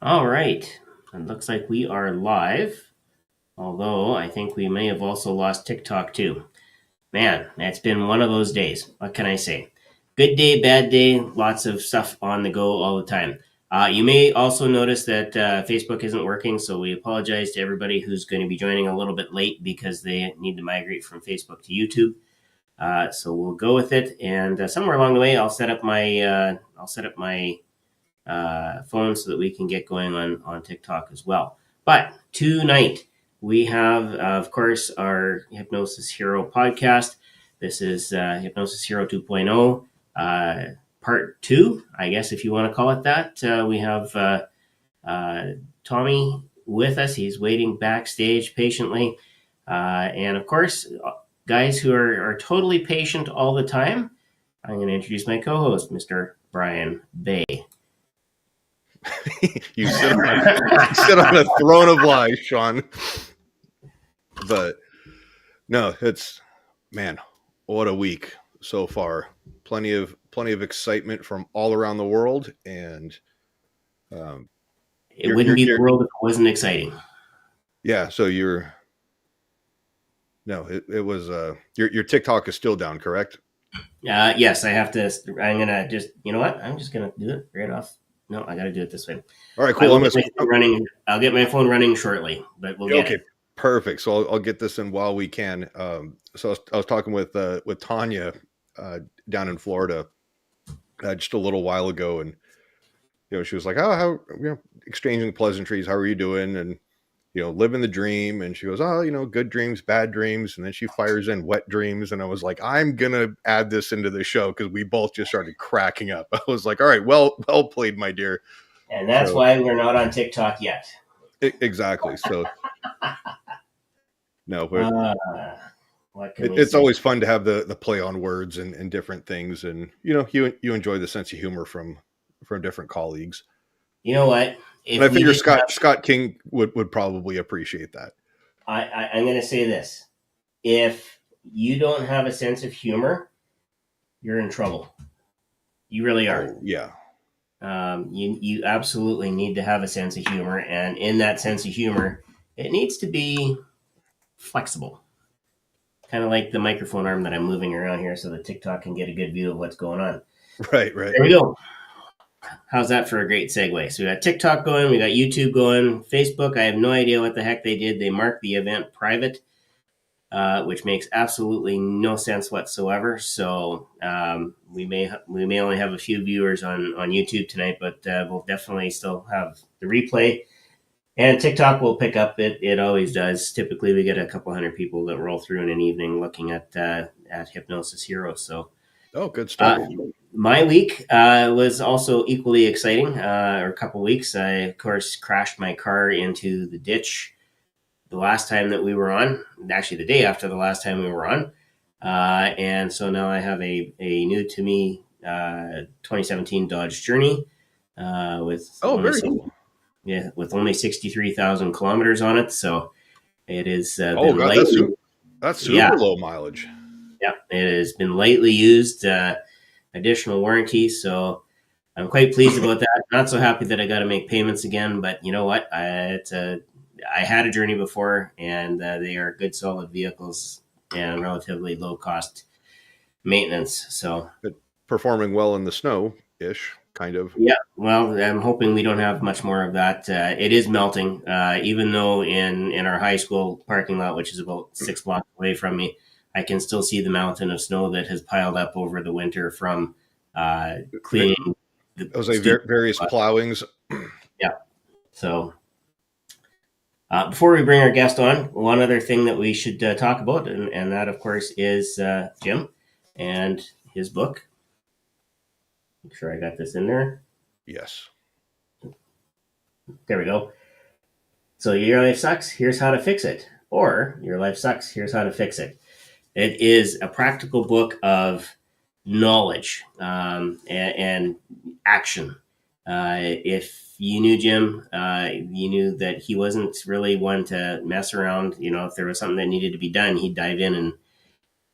All right. It looks like we are live, although I think we may have also lost TikTok too. Man, it's been one of those days. What can I say? Good day, bad day, lots of stuff on the go all the time. You may also notice that Facebook isn't working, so we apologize to everybody who's going to be joining a little bit late because they need to migrate from Facebook to YouTube. So we'll go with it, and somewhere along the way, I'll set up my phone so that we can get going on TikTok as well. But tonight we have, of course, our Hypnosis Hero podcast. This is Hypnosis Hero 2.0, part two, I guess, if you want to call it that. We have Tommy with us. He's waiting backstage patiently. And of course, guys who are totally patient all the time, I'm going to introduce my co host, Mr. Brian Bay. you sit on a throne of lies, Sean. But no, man, what a week so far. Plenty of excitement from all around the world, and it wouldn't be the world if it wasn't exciting. Yeah, so it was your TikTok is still down, correct? Yes, I'm gonna just, you know what? I'm just gonna do it right off. No, I got to do it this way. All right, cool. I'll get my phone running shortly, but we'll get it. Perfect. So I'll get this in while we can. So I was talking with Tanya down in Florida just a little while ago, and she was like, "Oh, how exchanging pleasantries. How are you doing?" And living the dream. And she goes, "Oh, good dreams, bad dreams." And then she fires in wet dreams. And I was like, I'm going to add this into the show because we both just started cracking up. I was like, all right, well played, my dear. And that's why we're not on TikTok yet. Exactly. So, no, it's always fun to have the play on words and different things. And, you enjoy the sense of humor from different colleagues. You know what? And I figure Scott King would probably appreciate that. I'm going to say this. If you don't have a sense of humor, you're in trouble. You really are. Oh, yeah. You absolutely need to have a sense of humor. And in that sense of humor, it needs to be flexible. Kind of like the microphone arm that I'm moving around here so that TikTok can get a good view of what's going on. Right. There we go. How's that for a great segue? So we got TikTok going, we got YouTube going, Facebook. I have no idea what the heck they did. They marked the event private, which makes absolutely no sense whatsoever. So we may only have a few viewers on YouTube tonight, but we'll definitely still have the replay. And TikTok will pick up. It always does. Typically, we get a couple hundred people that roll through in an evening looking at Hypnosis Hero. So, good stuff. My week was also equally exciting. A couple weeks, I of course crashed my car into the ditch the last time that we were on. Actually, the day after the last time we were on, and so now I have a new to me 2017 Dodge Journey with very cool. Yeah, with only 63,000 kilometers on it. So it is. That's super low mileage. Yeah, it has been lightly used. Additional warranty, so I'm quite pleased about that. Not so happy that I got to make payments again, but you know what? I had a Journey before, and they are good, solid vehicles and relatively low cost maintenance. So performing well in the snow-ish, kind of. Yeah, well, I'm hoping we don't have much more of that. It is melting, even though in our high school parking lot, which is about 6 blocks away from me, I can still see the mountain of snow that has piled up over the winter from cleaning. Those various plowings. Yeah. So before we bring our guest on, one other thing that we should talk about, and that, of course, is Jim and his book. Make sure I got this in there. Yes. There we go. So your life sucks, here's how to fix it. Or your life sucks, here's how to fix it. It is a practical book of knowledge and action. If you knew Jim, you knew that he wasn't really one to mess around. If there was something that needed to be done, he'd dive in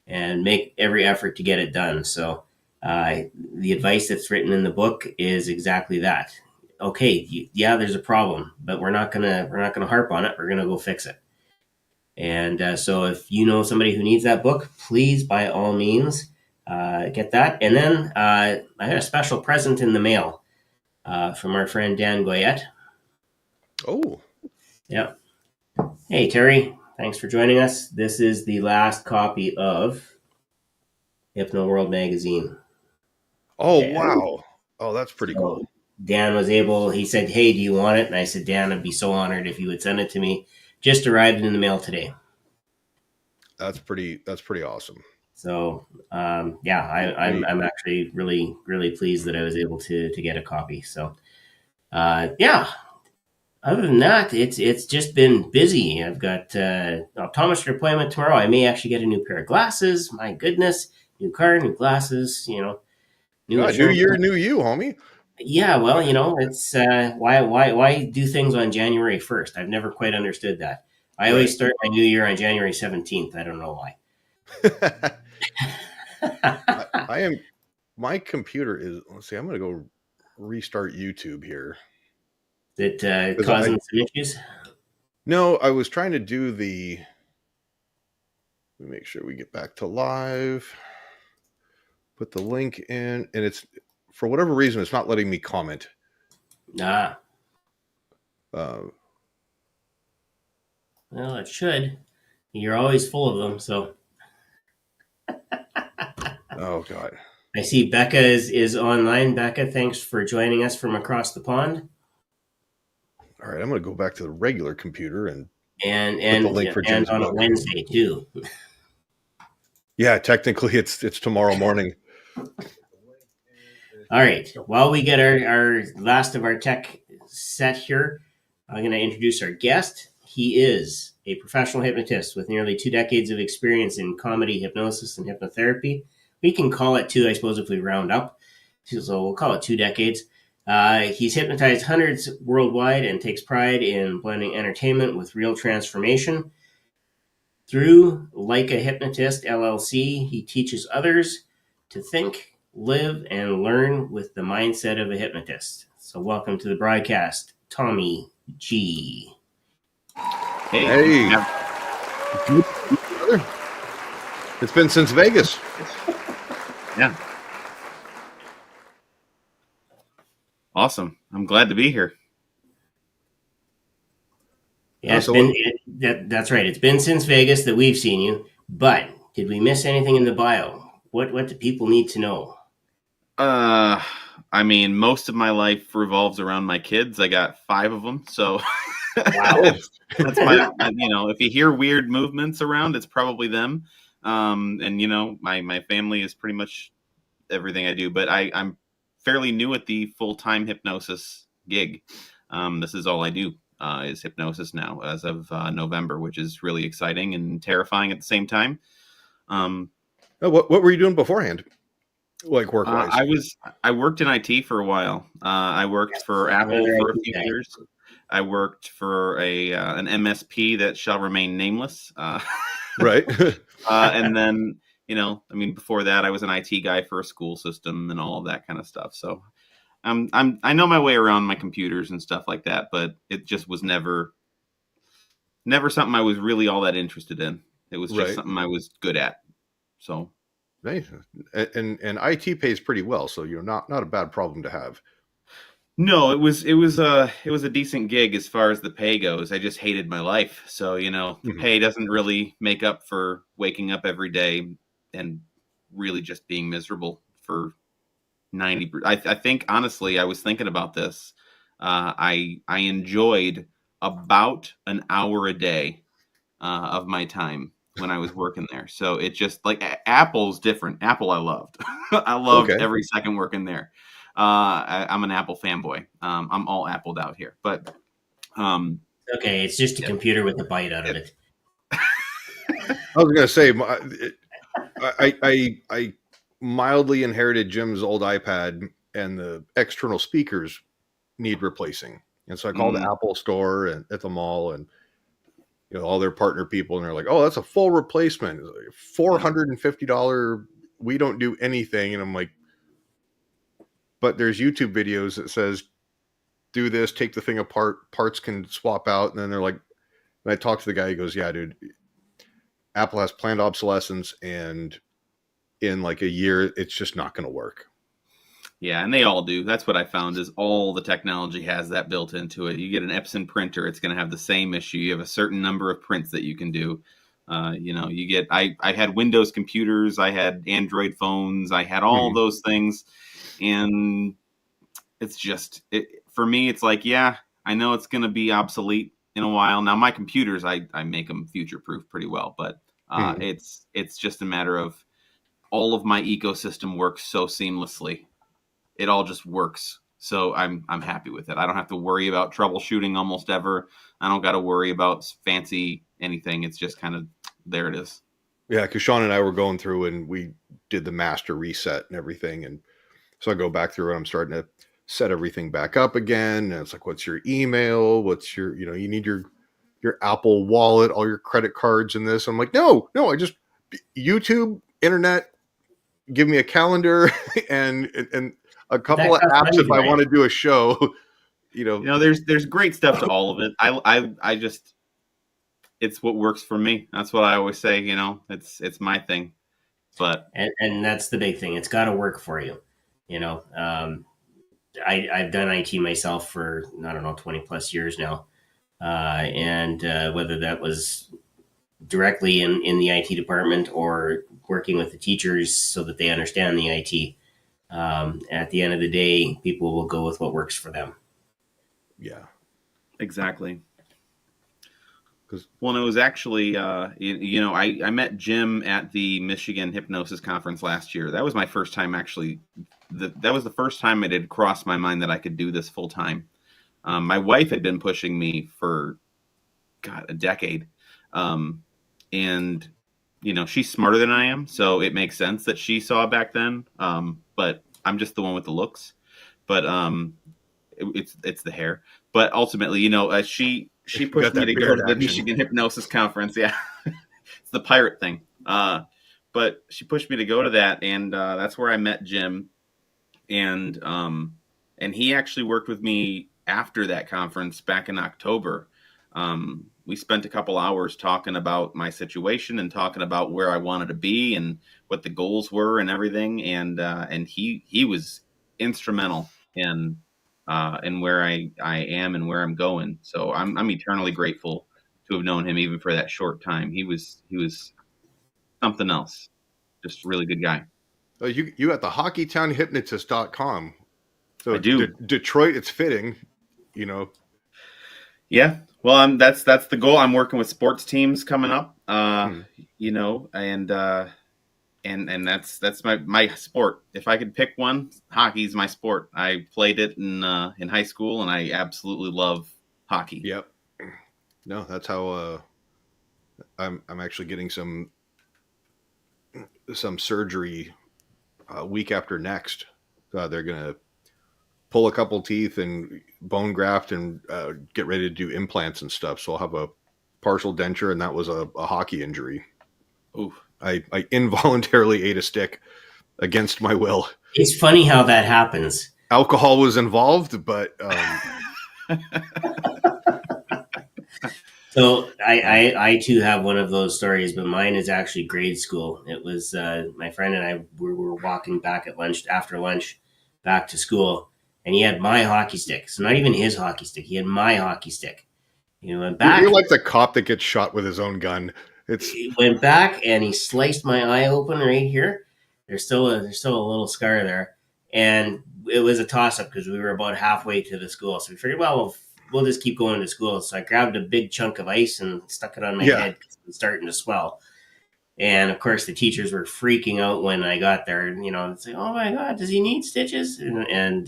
and make every effort to get it done. So the advice that's written in the book is exactly that. okay, yeah, there's a problem, but we're not gonna harp on it. We're gonna go fix it. And so, if you know somebody who needs that book, please, by all means, get that. And then I had a special present in the mail from our friend Dan Goyette. Oh, Yeah. Hey, Terry. Thanks for joining us. This is the last copy of Hypno World magazine. oh, And wow. Oh, that's pretty so cool. Dan was able, he said, hey, do you want it? And I said, Dan, I'd be so honored if you would send it to me. Just arrived in the mail today. That's pretty awesome. So yeah, I'm actually really pleased that I was able to get a copy. So yeah, other than that, it's just been busy. I've got optometrist appointment tomorrow. I may actually get a new pair of glasses. My goodness, new car, new glasses. New God, new insurance. year, new you, homie. Yeah, well, it's why do things on January 1st? I've never quite understood that. I always Right. start my new year on January 17th. I don't know why. I am. My computer is. Let's see. I'm going to go restart YouTube here. That 'Cause causing some issues. no, I was trying to do the. Let me make sure we get back to live. Put the link in, and it's for whatever reason it's not letting me comment. Ah, Uh, well, it should. You're always full of them, so. oh God. I see Becca is online. Becca, thanks for joining us from across the pond. All right, I'm going to go back to the regular computer and And put the and link for and Jim's on a book. Wednesday too. Yeah, technically it's tomorrow morning. All right. While we get our last of our tech set here, I'm going to introduce our guest. He is a professional hypnotist with nearly 2 decades of experience in comedy, hypnosis, and hypnotherapy. We can call it two, I suppose, if we round up. So we'll call it 2 decades. He's hypnotized hundreds worldwide and takes pride in blending entertainment with real transformation. Through Like a Hypnotist LLC, he teaches others to think, live, and learn with the mindset of a hypnotist. So, welcome to the broadcast, Tommy G. Hey. It's been since Vegas. Yeah. Awesome. I'm glad to be here. Yeah, that's right. It's been since Vegas that we've seen you. But did we miss anything in the bio? What do people need to know? I mean, most of my life revolves around my kids. I got 5 of them, so Wow. that's my. If you hear weird movements around, it's probably them. And my family is pretty much everything I do. But I'm fairly new at the full-time hypnosis gig. This is all I do. Is hypnosis now as of November, which is really exciting and terrifying at the same time. What were you doing beforehand? Like work wise? I worked in IT for a while. I worked for Apple for a few years. I worked for an MSP that shall remain nameless. Right. And then, before that, I was an IT guy for a school system and all of that kind of stuff. So I know my way around my computers and stuff like that, but it just was never something I was really all that interested in. It was just something I was good at. So nice. And IT pays pretty well, so you're not a bad problem to have. No, it was a decent gig as far as the pay goes. I just hated my life. So, the pay doesn't really make up for waking up every day and really just being miserable for 90. I think honestly, I was thinking about this. I enjoyed about an hour a day of my time when I was working there. So it just like Apple's different. Apple I loved. I loved every second working there. I'm an Apple fanboy. I'm all Appled out here, but okay, it's just a computer with a bite out of it. I was gonna say, I mildly inherited Jim's old iPad, and the external speakers need replacing, and so I called the Apple store and at the mall, and all their partner people, and they're like, "Oh, that's a full replacement, $450. We don't do anything," and I'm like, but there's YouTube videos that says do this, take the thing apart, parts can swap out. And then they're like, when I talk to the guy, he goes, yeah, dude, Apple has planned obsolescence, and in like a year, it's just not going to work. Yeah, and they all do. That's what I found is all the technology has that built into it. You get an Epson printer, it's going to have the same issue. You have a certain number of prints that you can do. You get, I had Windows computers, I had Android phones, I had all those things. And it's just, for me, it's like, yeah, I know it's going to be obsolete in a while. Now my computers, I make them future proof pretty well, but it's just a matter of all of my ecosystem works so seamlessly. It all just works. So I'm happy with it. I don't have to worry about troubleshooting almost ever. I don't got to worry about fancy anything. It's just kind of, there it is. Yeah, because Sean and I were going through and we did the master reset and everything. And so I go back through and I'm starting to set everything back up again. And it's like, what's your email? What's your, you need your Apple wallet, all your credit cards in this. I'm like, no, I just YouTube, internet, give me a calendar and a couple of apps if I want to do a show. There's great stuff to all of it. I just, it's what works for me. That's what I always say. It's my thing. But and that's the big thing. It's got to work for you. I've done IT myself for 20 plus years now, and whether that was directly in the IT department or working with the teachers so that they understand the IT. At the end of the day, people will go with what works for them. Yeah, exactly. Well, it was actually, I met Jim at the Michigan Hypnosis Conference last year. That was my first time actually. That was the first time it had crossed my mind that I could do this full time. My wife had been pushing me for, a decade. And, she's smarter than I am. So it makes sense that she saw back then. But I'm just the one with the looks. But it's the hair. But ultimately, she pushed me to go to the Michigan Hypnosis Conference. Yeah, it's the pirate thing. But she pushed me to go to that, and that's where I met Jim. And he actually worked with me after that conference back in October. We spent a couple hours talking about my situation and talking about where I wanted to be and what the goals were and everything. And he was instrumental in where I am and where I'm going. So I'm eternally grateful to have known him even for that short time. He was something else. Just a really good guy. Oh, you got the hockeytownhypnotist.com. So I do. Detroit, it's fitting, Yeah. Well, that's the goal. I'm working with sports teams coming up, and that's my sport. If I could pick one, hockey's my sport. I played it in high school, and I absolutely love hockey. Yep. No, that's how I'm actually getting some surgery week after next. They're gonna pull a couple teeth and bone graft and get ready to do implants and stuff. So I'll have a partial denture, and that was a hockey injury. Ooh. I involuntarily ate a stick against my will. It's funny how that happens. Alcohol was involved, but so I too have one of those stories, but mine is actually grade school. It was my friend and I were walking back at lunch after lunch back to school, and he had my hockey stick. So not even his hockey stick. He had my hockey stick. Went back. You're like the cop that gets shot with his own gun. He went back and he sliced my eye open right here. There's still a little scar there, and it was a toss up because we were about halfway to the school. So we figured, well, we'll just keep going to school. So I grabbed a big chunk of ice and stuck it on my head because it was starting to swell. And of course, the teachers were freaking out when I got there. It's like, oh my God, does he need stitches? And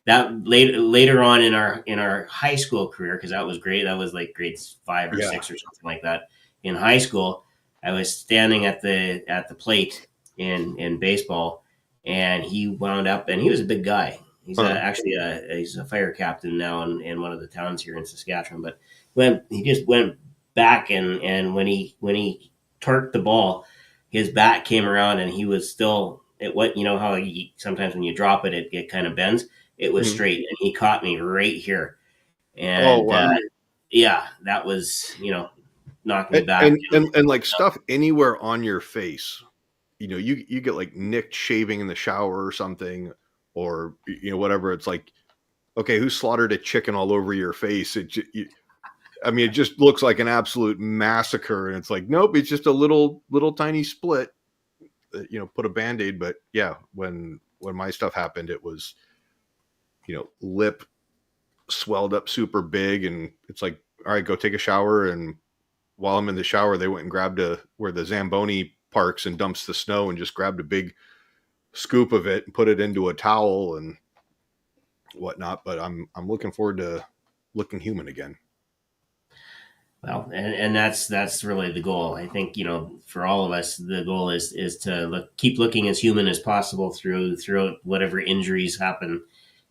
that later on in our high school career, because that was great. That was like grades 5 or 6 or something like that. In high school, I was standing at the plate in baseball, and he wound up, and he was a big guy. He's actually he's a fire captain now in one of the towns here in Saskatchewan. But he just went back, and when he torqued the ball, his bat came around, and he was still. It went, how sometimes when you drop it, it kind of bends. it was Mhm. straight, and he caught me right here. Oh And wow. yeah, that was, knocked me back. And like stuff anywhere on your face, you get like nicked shaving in the shower or something, or whatever. It's like, okay, who slaughtered a chicken all over your face? I mean, it just looks like an absolute massacre, and it's like, nope, it's just a little tiny split. Put a band-aid. But yeah, when my stuff happened, it was, lip swelled up super big, and it's like, all right, go take a shower. And while I'm in the shower, they went and grabbed where the Zamboni parks and dumps the snow, and just grabbed a big scoop of it and put it into a towel and whatnot. But I'm looking forward to looking human again. Well, and that's really the goal. I think, for all of us, the goal is to keep looking as human as possible throughout whatever injuries happen,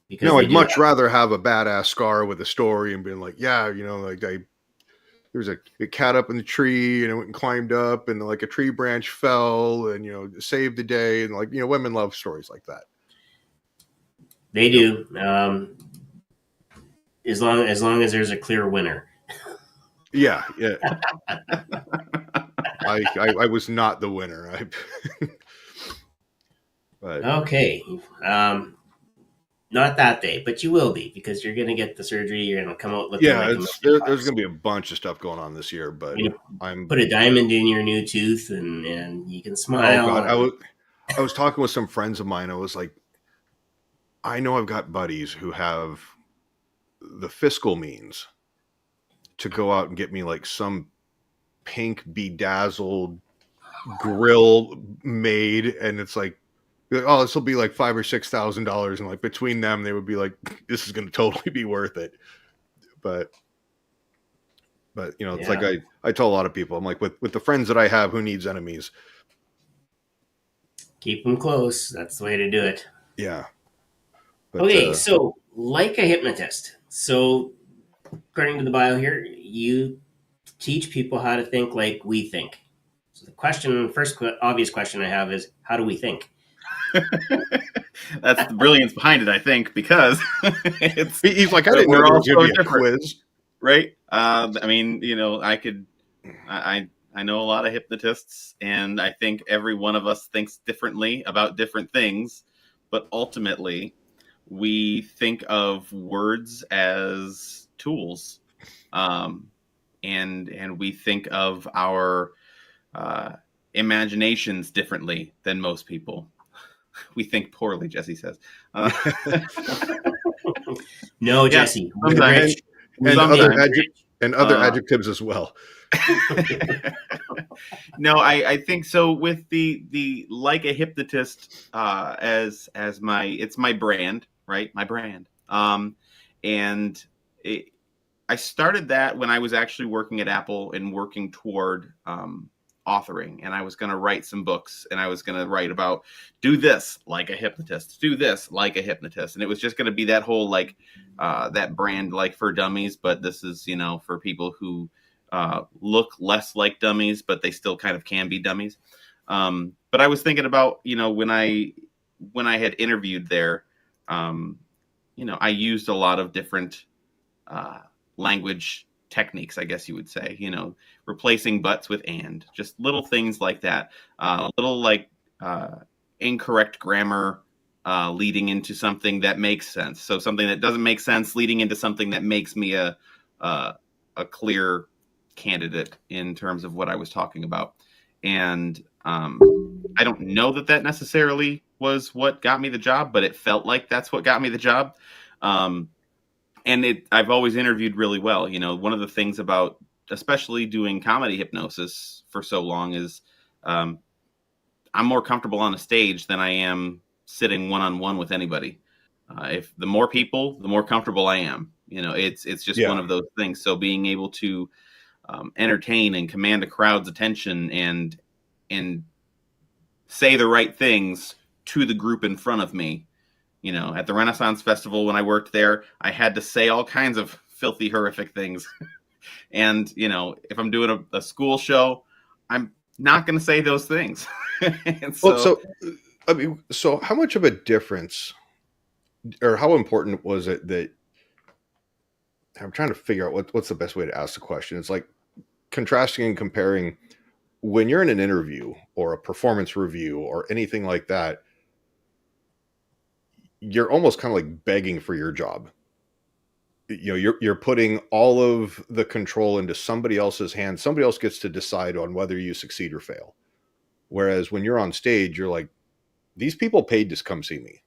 because No, they I'd do much happen. rather have a badass scar with a story and being like, yeah, like there's a cat up in the tree and it went and climbed up and like a tree branch fell and saved the day, and like women love stories like that. They You do, as long as there's a clear winner. Yeah. I was not the winner. But Okay, not that day, but you will be, because you're going to get the surgery. You're going to come out looking like yeah, a million there's bucks. going to be a bunch of stuff going on this year. But You're going to I'm put a diamond in your new tooth, and you can oh smile. god, And I was talking with some friends of mine. I was like, I know I've got buddies who have the fiscal means to go out and get me like some pink bedazzled grill made, and it's like, oh, this will be like $5,000 or $6,000, and like between them, they would be like, this is going to totally be worth it. But it's like yeah, I tell a lot of people, I'm like, with the friends that I have, who needs enemies? keep them close. That's the way to do it. Yeah, but Okay, so like a hypnotist. So according to the bio here, you teach people how to think like we think. So obvious question I have is, how do we think? That's the brilliance behind it, I think, because he's like, I didn't know we're there all was going so to be a different, quiz. right? I mean, I know a lot of hypnotists, and I think every one of us thinks differently about different things, but ultimately, we think of words as tools, and we think of our imaginations differently than most people. We think poorly, Jesse says. No, Yeah, Jesse, we're sometimes. rich. and Sometimes. other adjectives as well. No, I think so. With the like a hypnotist, as it's my brand, right? My brand. And I started that when I was actually working at Apple and working toward authoring, and I was going to write some books, and I was going to write about do this like a hypnotist, do this like a hypnotist, and it was just going to be that whole like that brand, like for dummies, but this is for people who look less like dummies, but they still kind of can be dummies. But I was thinking about when I had interviewed there, I used a lot of different language techniques, I guess you would say, replacing buts with and, just little things like that, little like incorrect grammar leading into something that makes sense. So something that doesn't make sense leading into something that makes me a clear candidate in terms of what I was talking about. And I don't know that necessarily was what got me the job, but it felt like that's what got me the job. And I've always interviewed really well. One of the things about especially doing comedy hypnosis for so long is I'm more comfortable on a stage than I am sitting one-on-one with anybody. If the more people, the more comfortable I am. It's just one of those things. So being able to entertain and command a crowd's attention and say the right things to the group in front of me. At the Renaissance Festival, when I worked there, I had to say all kinds of filthy, horrific things. And, if I'm doing a school show, I'm not going to say those things. And so how much of a difference or how important was it that I'm trying to figure out what's the best way to ask the question. It's like contrasting and comparing when you're in an interview or a performance review or anything like that, you're almost kind of like begging for your job. You know, you're putting all of the control into somebody else's hands. Somebody else gets to decide on whether you succeed or fail. Whereas when you're on stage, you're like, these people paid to come see me.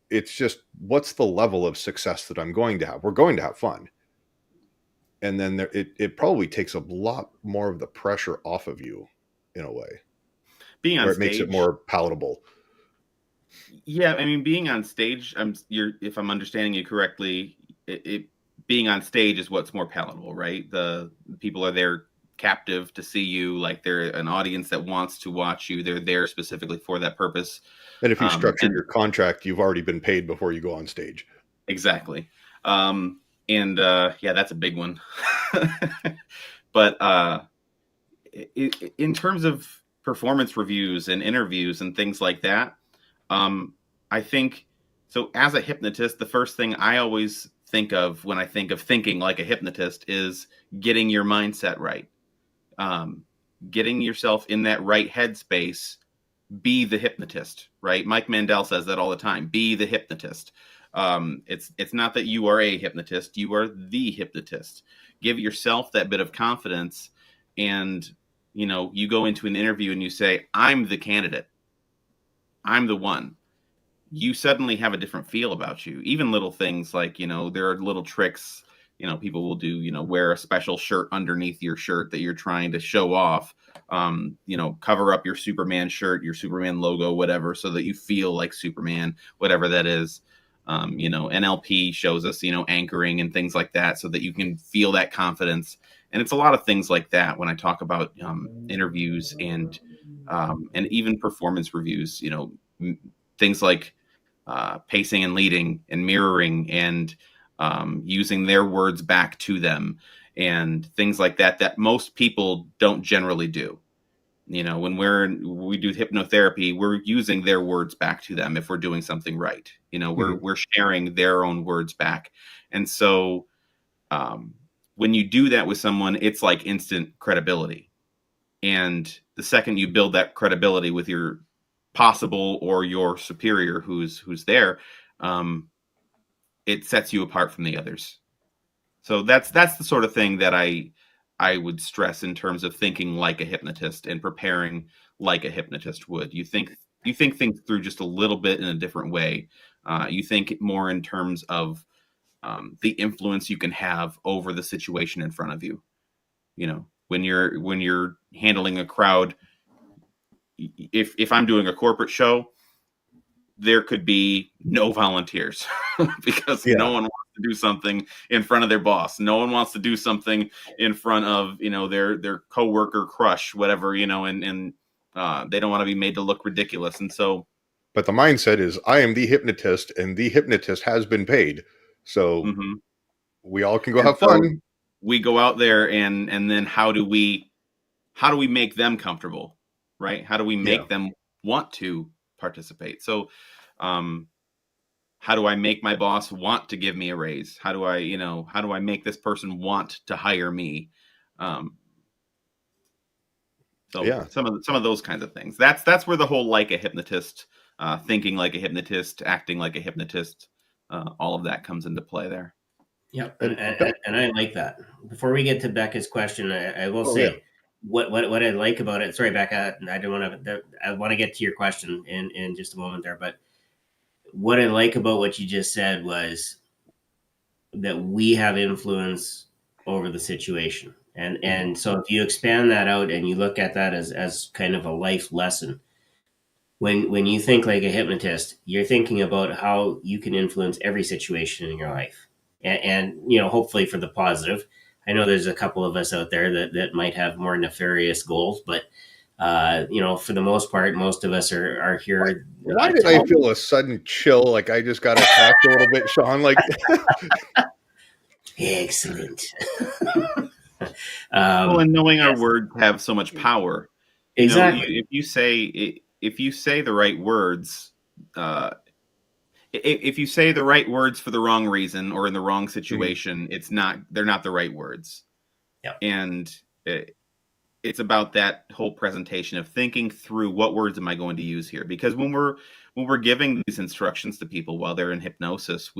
It's just, what's the level of success that I'm going to have? We're going to have fun. And then it probably takes a lot more of the pressure off of you in a way. Being on where it stage makes it more palatable. Yeah, I mean, being on stage, if I'm understanding you correctly, being on stage is what's more palatable, right? The people are there captive to see you, like they're an audience that wants to watch you. They're there specifically for that purpose. And if you structured your contract, you've already been paid before you go on stage. Exactly. Yeah, that's a big one. But in terms of performance reviews and interviews and things like that, I think so. As a hypnotist, the first thing I always think of when I think of thinking like a hypnotist is getting your mindset right, getting yourself in that right headspace. Be the hypnotist, right? Mike Mandel says that all the time. Be the hypnotist. It's not that you are a hypnotist; you are the hypnotist. Give yourself that bit of confidence, and you go into an interview and you say, "I'm the candidate. I'm the one." You suddenly have a different feel about you. Even little things like, there are little tricks, people will do, wear a special shirt underneath your shirt that you're trying to show off, cover up your Superman shirt, your Superman logo, whatever, so that you feel like Superman, whatever that is. NLP shows us, anchoring and things like that so that you can feel that confidence. And it's a lot of things like that when I talk about interviews and even performance reviews, things like pacing and leading and mirroring and using their words back to them and things like that most people don't generally do. When we do hypnotherapy, we're using their words back to them if we're doing something right. We're sharing their own words back. And so when you do that with someone, it's like instant credibility. And the second you build that credibility with your possible or your superior who's there, it sets you apart from the others. So that's the sort of thing that I would stress in terms of thinking like a hypnotist and preparing like a hypnotist would. You think things through just a little bit in a different way. You think more in terms of the influence you can have over the situation in front of you. When you're handling a crowd, if I'm doing a corporate show, there could be no volunteers because no one wants to do something in front of their boss. No one wants to do something in front of, their coworker crush, whatever, and they don't want to be made to look ridiculous. And so, but the mindset is, I am the hypnotist and the hypnotist has been paid. So we all can go have fun. We go out there and then how do we make them comfortable? Right? How do we make them want to participate? So, how do I make my boss want to give me a raise? How do I make this person want to hire me? Some of those kinds of things. That's where the whole like a hypnotist, thinking like a hypnotist, acting like a hypnotist, all of that comes into play there. Yep, and I like that. Before we get to Becca's question, I will say. What I like about it. Sorry, Becca. I want to get to your question in just a moment there. But what I like about what you just said was that we have influence over the situation, and so if you expand that out and you look at that as kind of a life lesson, when you think like a hypnotist, you're thinking about how you can influence every situation in your life, and hopefully for the positive. I know there's a couple of us out there that might have more nefarious goals, but for the most part, most of us are here. Why did I feel a sudden chill? Like I just got attacked a little bit, Sean. Like, excellent. And knowing our words have so much power. Exactly. If you say the right words, if you say the right words for the wrong reason or in the wrong situation, they're not the right words. Yeah. And it's about that whole presentation of thinking through what words am I going to use here? Because when we're giving these instructions to people while they're in hypnosis,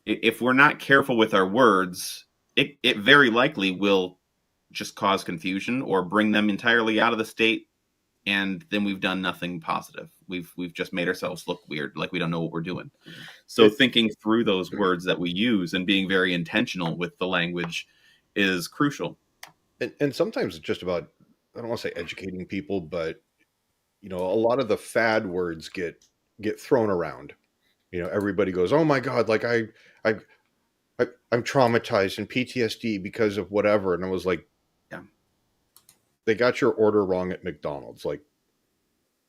if we're not careful with our words, it very likely will just cause confusion or bring them entirely out of the state, and then we've done nothing positive. We've just made ourselves look weird, like we don't know what we're doing. So thinking through those words that we use and being very intentional with the language is crucial. And sometimes it's just about, I don't want to say educating people, but a lot of the fad words get thrown around. Everybody goes, "Oh my God, like I'm traumatized and PTSD because of whatever." And I was like, yeah, they got your order wrong at McDonald's. Like,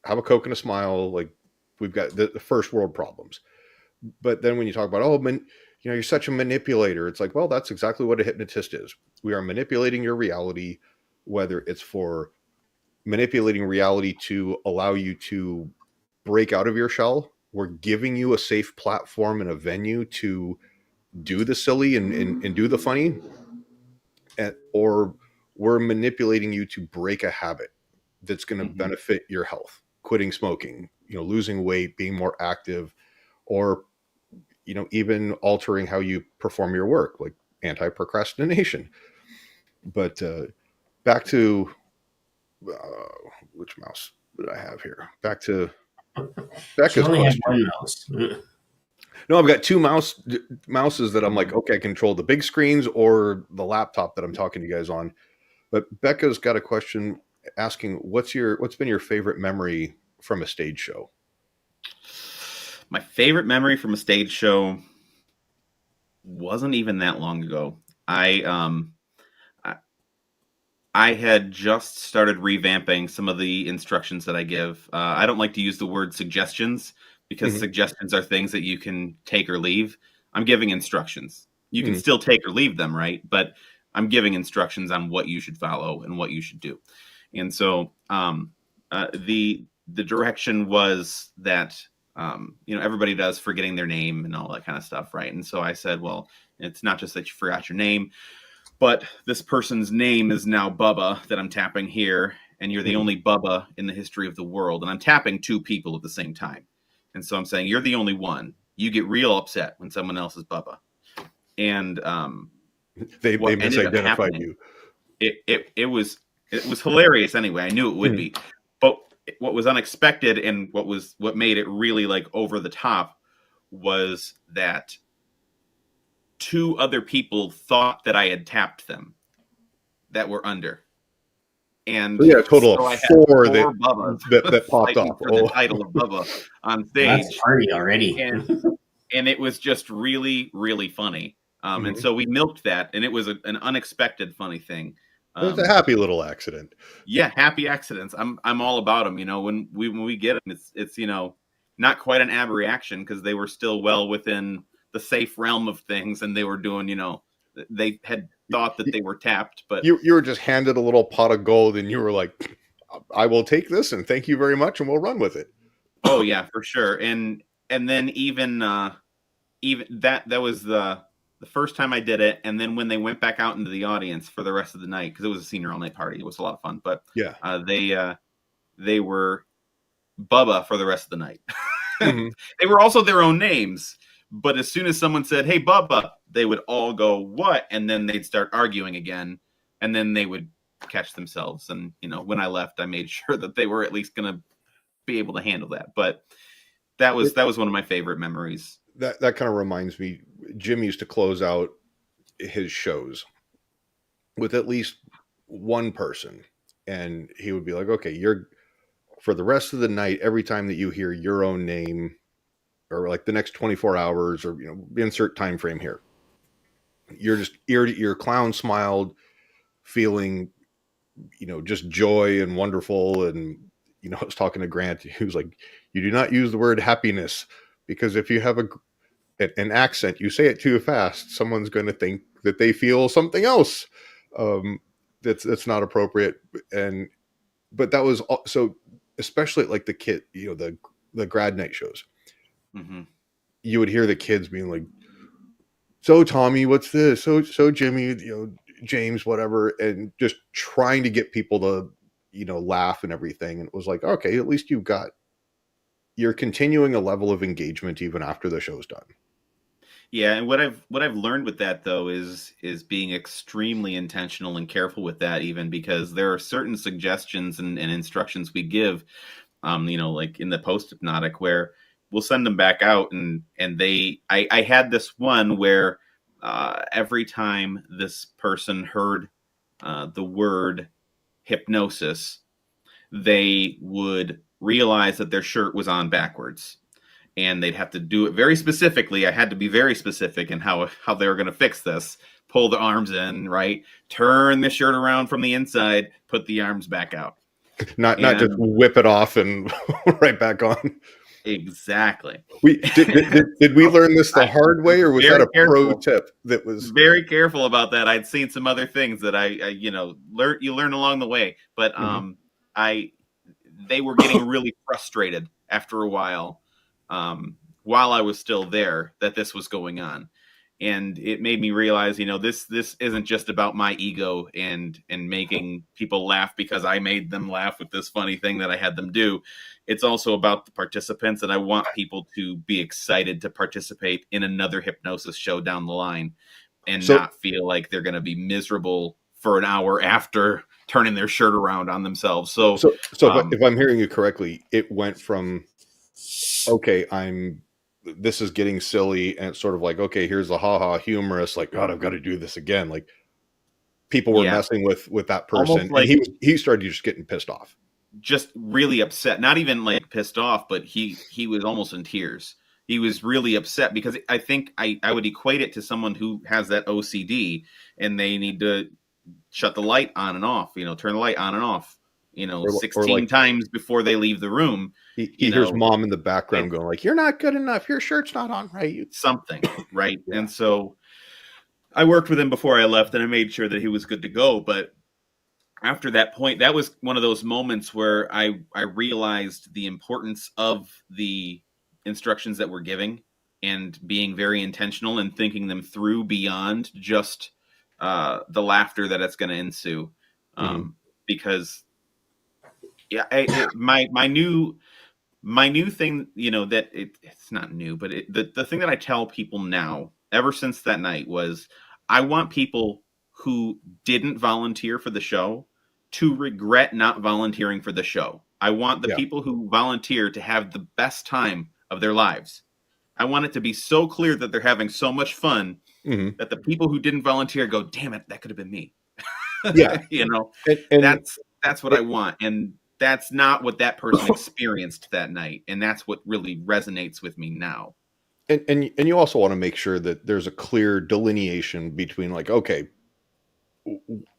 have a Coke and a smile. Like, we've got the first world problems. But then when you talk about, you're such a manipulator, it's like, well, that's exactly what a hypnotist is. We are manipulating your reality, whether it's for manipulating reality to allow you to break out of your shell. We're giving you a safe platform and a venue to do the silly and do the funny, or we're manipulating you to break a habit that's going to benefit your health, quitting smoking, losing weight, being more active, or even altering how you perform your work, like anti-procrastination. But back to which mouse did I have here? Back to Becca's question. One mouse. No, I've got two mouses that I'm like, okay, I control the big screens or the laptop that I'm talking to you guys on. But Becca's got a question asking, what's been your favorite memory from a stage show? My favorite memory from a stage show wasn't even that long ago. I had just started revamping some of the instructions that I give. I don't like to use the word suggestions because suggestions are things that you can take or leave. I'm giving instructions. You can still take or leave them, right? But I'm giving instructions on what you should follow and what you should do. And so the direction was that everybody does forgetting their name and all that kind of stuff, right? And so I said, well, it's not just that you forgot your name, but this person's name is now Bubba that I'm tapping here, and you're the only Bubba in the history of the world. And I'm tapping two people at the same time. And so I'm saying, you're the only one. You get real upset when someone else is Bubba. And they misidentified you. It was hilarious anyway. I knew it would be. But what was unexpected and what made it really like over the top was that two other people thought that I had tapped them that were under. And so a total of four Bubbas that popped off for the title of Bubba on stage. That's party already. And it was just really, really funny. And so we milked that, and it was an unexpected funny thing. It was a happy little accident. Yeah, happy accidents. I'm all about them. When we get them, it's not quite an abreaction because they were still well within the safe realm of things, and they were doing, they had thought that they were tapped, but you were just handed a little pot of gold, and you were like, "I will take this, and thank you very much, and we'll run with it." Oh yeah, for sure. And then even that was the first time I did it, and then when they went back out into the audience for the rest of the night, because it was a senior all night party, it was a lot of fun. But yeah, they were Bubba for the rest of the night. They were also their own names. But as soon as someone said, "Hey, Bubba," they would all go, "What?" And then they'd start arguing again. And then they would catch themselves. And, when I left, I made sure that they were at least going to be able to handle that. But that was one of my favorite memories. That kind of reminds me, Jim used to close out his shows with at least one person. And he would be like, "Okay, for the rest of the night, every time that you hear your own name, or like the next 24 hours, or insert time frame here, you're just ear to ear, clown smiled, feeling just joy and wonderful." And I was talking to Grant, he was like, "You do not use the word happiness, because if you have an accent, you say it too fast, someone's going to think that they feel something else that's not appropriate." But that was so, especially like the kid, the grad night shows. you would hear the kids being like, "So Tommy, what's this? So Jimmy, James, whatever," and just trying to get people to, laugh and everything. And it was like, okay, at least you're continuing a level of engagement even after the show's done. Yeah, and what I've learned with that though is being extremely intentional and careful with that, even because there are certain suggestions and instructions we give, like in the post hypnotic, where we'll send them back out, and I had this one where every time this person heard the word hypnosis, they would realize that their shirt was on backwards, and they'd have to do it very specifically. I had to be very specific in how they were going to fix this. Pull the arms in, right? Turn the shirt around from the inside, put the arms back out. Not just whip it off and right back on. Exactly. Did we learn this the hard way, or was that a pro tip that was very careful about that? I'd seen some other things that I learn along the way, but they were getting really frustrated after a while I was still there, that this was going on. And it made me realize, this isn't just about my ego and making people laugh because I made them laugh with this funny thing that I had them do. It's also about the participants, and I want people to be excited to participate in another hypnosis show down the line and not feel like they're going to be miserable for an hour after turning their shirt around on themselves. So if I'm hearing you correctly, it went from, okay, this is getting silly, and it's sort of like, okay, here's the haha humorous, like, God, I've got to do this again. Like, people were messing with that person, like, and he started just getting pissed off, just really upset. Not even like pissed off, but he was almost in tears. He was really upset because I think I would equate it to someone who has that OCD and they need to shut the light on and off, turn the light on and off, 16 times before they leave the room. He hears mom in the background going like, "You're not good enough. Your shirt's not on right." Something, right? Yeah. And so I worked with him before I left, and I made sure that he was good to go. But after that point, that was one of those moments where I realized the importance of the instructions that we're giving and being very intentional and thinking them through beyond just the laughter that it's going to ensue. Because my new thing, that it's not new, but the thing that I tell people now, ever since that night, was I want people who didn't volunteer for the show to regret not volunteering for the show. I want the people who volunteer to have the best time of their lives. I want it to be so clear that they're having so much fun that the people who didn't volunteer go, damn it, that could have been me. Yeah. And that's what I want. And that's not what that person experienced that night. And that's what really resonates with me now. And you also want to make sure that there's a clear delineation between, like, okay,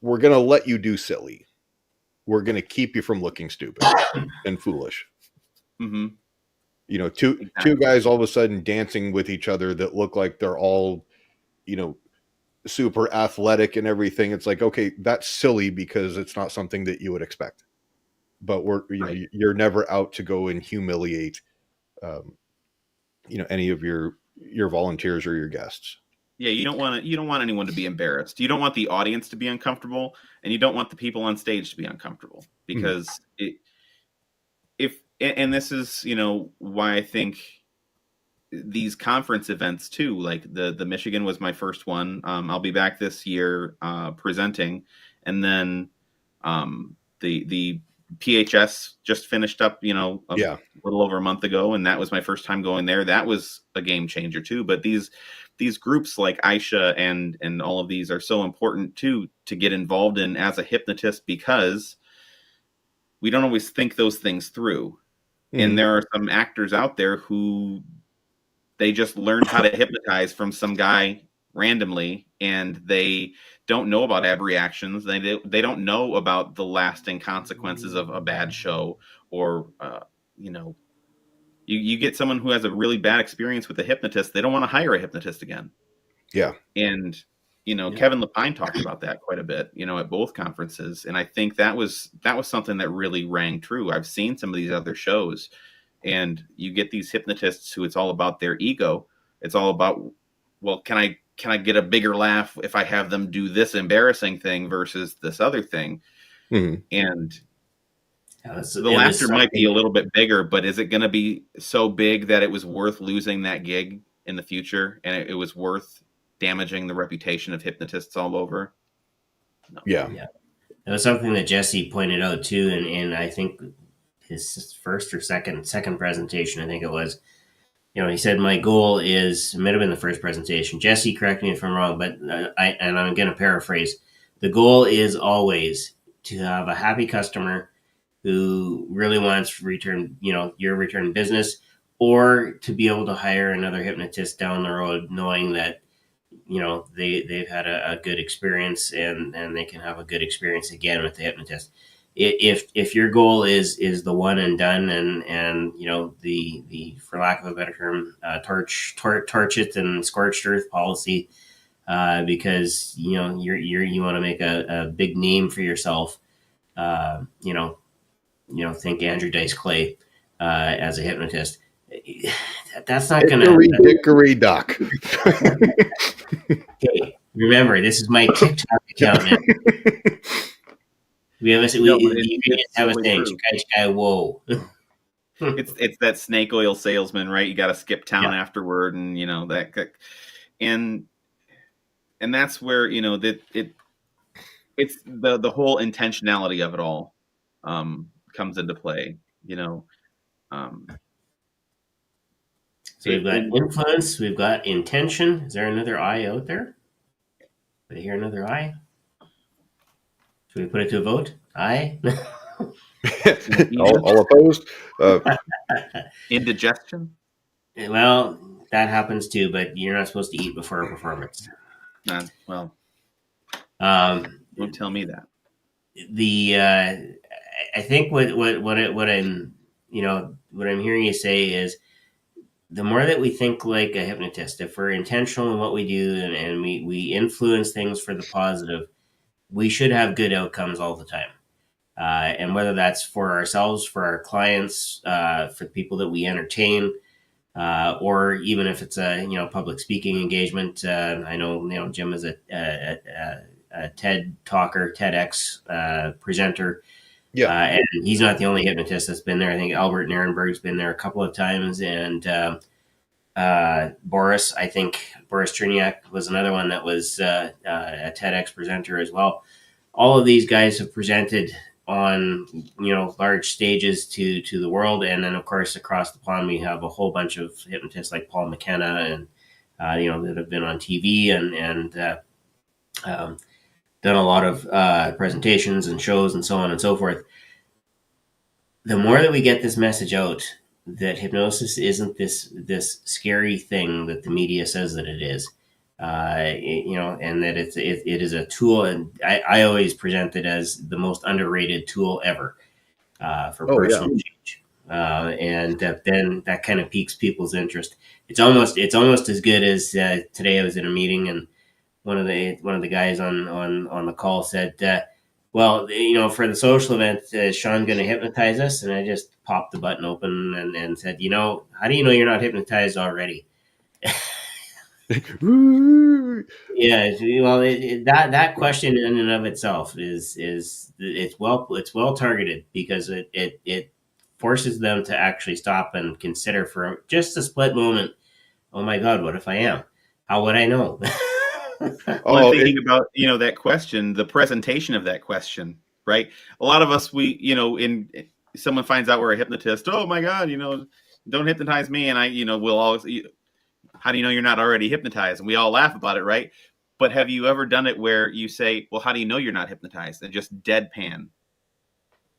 we're going to let you do silly. We're going to keep you from looking stupid and foolish. Two guys all of a sudden dancing with each other that look like they're all, super athletic and everything. It's like, okay, that's silly because it's not something that you would expect. But you're never out to go and humiliate, any of your volunteers or your guests. Yeah, you don't want anyone to be embarrassed. You don't want the audience to be uncomfortable, and you don't want the people on stage to be uncomfortable, because and this is, why I think these conference events too, like the Michigan was my first one. I'll be back this year presenting, and then the PHS just finished up, a little over a month ago, and that was my first time going there. That was a game changer too. But these groups like Aisha and all of these are so important too to get involved in as a hypnotist, because we don't always think those things through. And there are some actors out there who they just learned how to hypnotize from some guy randomly, and they don't know about ab reactions. They don't know about the lasting consequences of a bad show, or you get someone who has a really bad experience with a hypnotist. They don't want to hire a hypnotist again. Yeah. And Kevin Lapine talked about that quite a bit, at both conferences. And I think that was something that really rang true. I've seen some of these other shows, and you get these hypnotists who it's all about their ego. It's all about, well, can I get a bigger laugh if I have them do this embarrassing thing versus this other thing? Mm-hmm. And the laughter might be a little bit bigger, but is it going to be so big that it was worth losing that gig in the future, and it was worth damaging the reputation of hypnotists all over? No. Yeah. It was something that Jesse pointed out too, and I think his first or second presentation, I think it was. He said my goal is, it might have been the first presentation. Jesse, correct me if I'm wrong, but I'm going to paraphrase. The goal is always to have a happy customer who really wants return, your return business, or to be able to hire another hypnotist down the road, knowing that they've had a good experience and they can have a good experience again with the hypnotist. If your goal is the one and done, and the for lack of a better term, torch it and scorched earth policy, because you want to make a big name for yourself, think Andrew Dice Clay as a hypnotist. That's not going to Dickory dock. Okay, remember, this is my TikTok account now. We have a saying, whoa. It's that snake oil salesman, right? You got to skip town afterward, and that, and that's where it's the whole intentionality of it all comes into play. So we've got influence, we've got intention. Is there another I out there? Did I hear another I? Should we put it to a vote? Aye. all opposed? Indigestion? Well, that happens too, but you're not supposed to eat before a performance. Well, don't tell me that. I think what I'm hearing you say is, the more that we think like a hypnotist, if we're intentional in what we do and we influence things for the positive, we should have good outcomes all the time. And whether that's for ourselves, for our clients, for the people that we entertain, or even if it's a public speaking engagement. I know Jim is a TED talker, TEDx presenter. Yeah, and he's not the only hypnotist that's been there. I think Albert Nierenberg's been there a couple of times, and Boris Cherniak was another one that was a TEDx presenter as well. All of these guys have presented on large stages to the world, and then of course across the pond we have a whole bunch of hypnotists like Paul McKenna and that have been on TV and done a lot of presentations and shows and so on and so forth. The more that we get this message out that hypnosis isn't this scary thing that the media says that it is, and that it is a tool, and I always present it as the most underrated tool ever for personal change, and then that kind of piques people's interest. It's almost as good as today. I was in a meeting and one of the guys on the call said, well, for the social event, is Sean going to hypnotize us? And I just popped the button open and said, how do you know you're not hypnotized already? Yeah, well, that question in and of itself is it's well targeted, because it forces them to actually stop and consider for just a split moment. Oh my God, what if I am? How would I know? Well, thinking about that question, the presentation of that question, right? A lot of us, in someone finds out we're a hypnotist. Oh my God, don't hypnotize me, and we'll always. How do you know you're not already hypnotized? And we all laugh about it, right? But have you ever done it where you say, "Well, how do you know you're not hypnotized?" and just deadpan,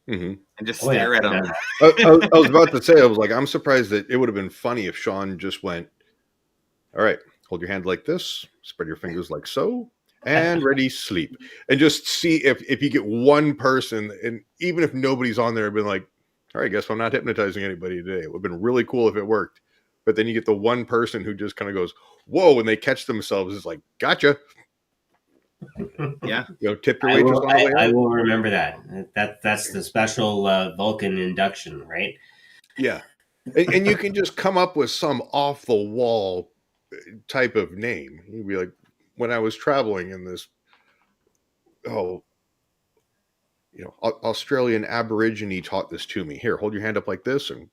and just stare at them? I was about to say, I was like, I'm surprised that it would have been funny if Sean just went, "All right, hold your hand like this, spread your fingers like so, and ready, sleep." And just see if you get one person, and even if nobody's on there, I've been like, all right, guess I'm not hypnotizing anybody today. It would have been really cool if it worked. But then you get the one person who just kind of goes, whoa, and they catch themselves. It's like, gotcha. Yeah. Tip your waitress on the way out. I will remember that. That's the special Vulcan induction, right? Yeah. And you can just come up with some off the wall type of name. You'd be like, when I was traveling in this, Australian Aborigine taught this to me. Here, hold your hand up like this, and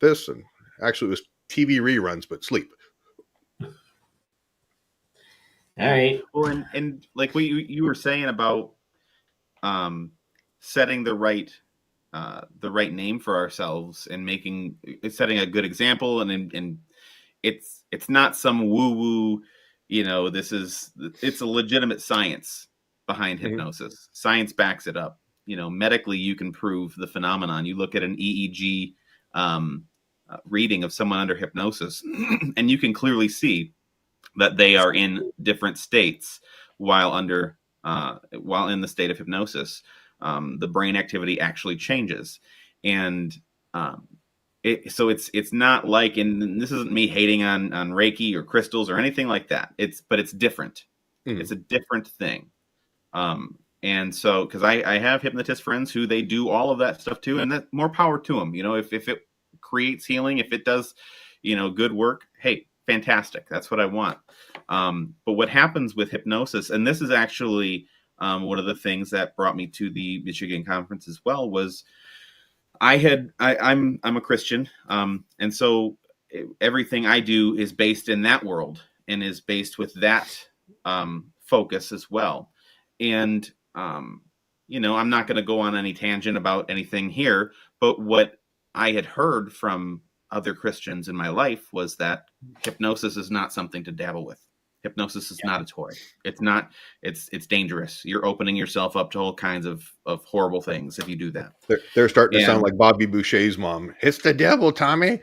actually it was TV reruns, but sleep. All right. Well, and like what you were saying about setting the right name for ourselves and setting a good example, and it's not some woo woo, it's a legitimate science behind hypnosis. Science backs it up. Medically, you can prove the phenomenon. You look at an EEG reading of someone under hypnosis, and you can clearly see that they are in different states while in the state of hypnosis. The brain activity actually changes, and so it's not like, and this isn't me hating on Reiki or crystals or anything like that. But it's different. It's a different thing. And so, because I have hypnotist friends who they do all of that stuff too, and that more power to them. If it creates healing, if it does, good work, hey, fantastic. That's what I want. But what happens with hypnosis, and this is actually one of the things that brought me to the Michigan conference as well, was I'm a Christian, and so everything I do is based in that world and is based with that focus as well. And I'm not going to go on any tangent about anything here, but what I had heard from other Christians in my life was that hypnosis is not something to dabble with. Hypnosis is not a toy. It's not. It's dangerous. You're opening yourself up to all kinds of horrible things if you do that. They're starting to sound like Bobby Boucher's mom. It's the devil, Tommy.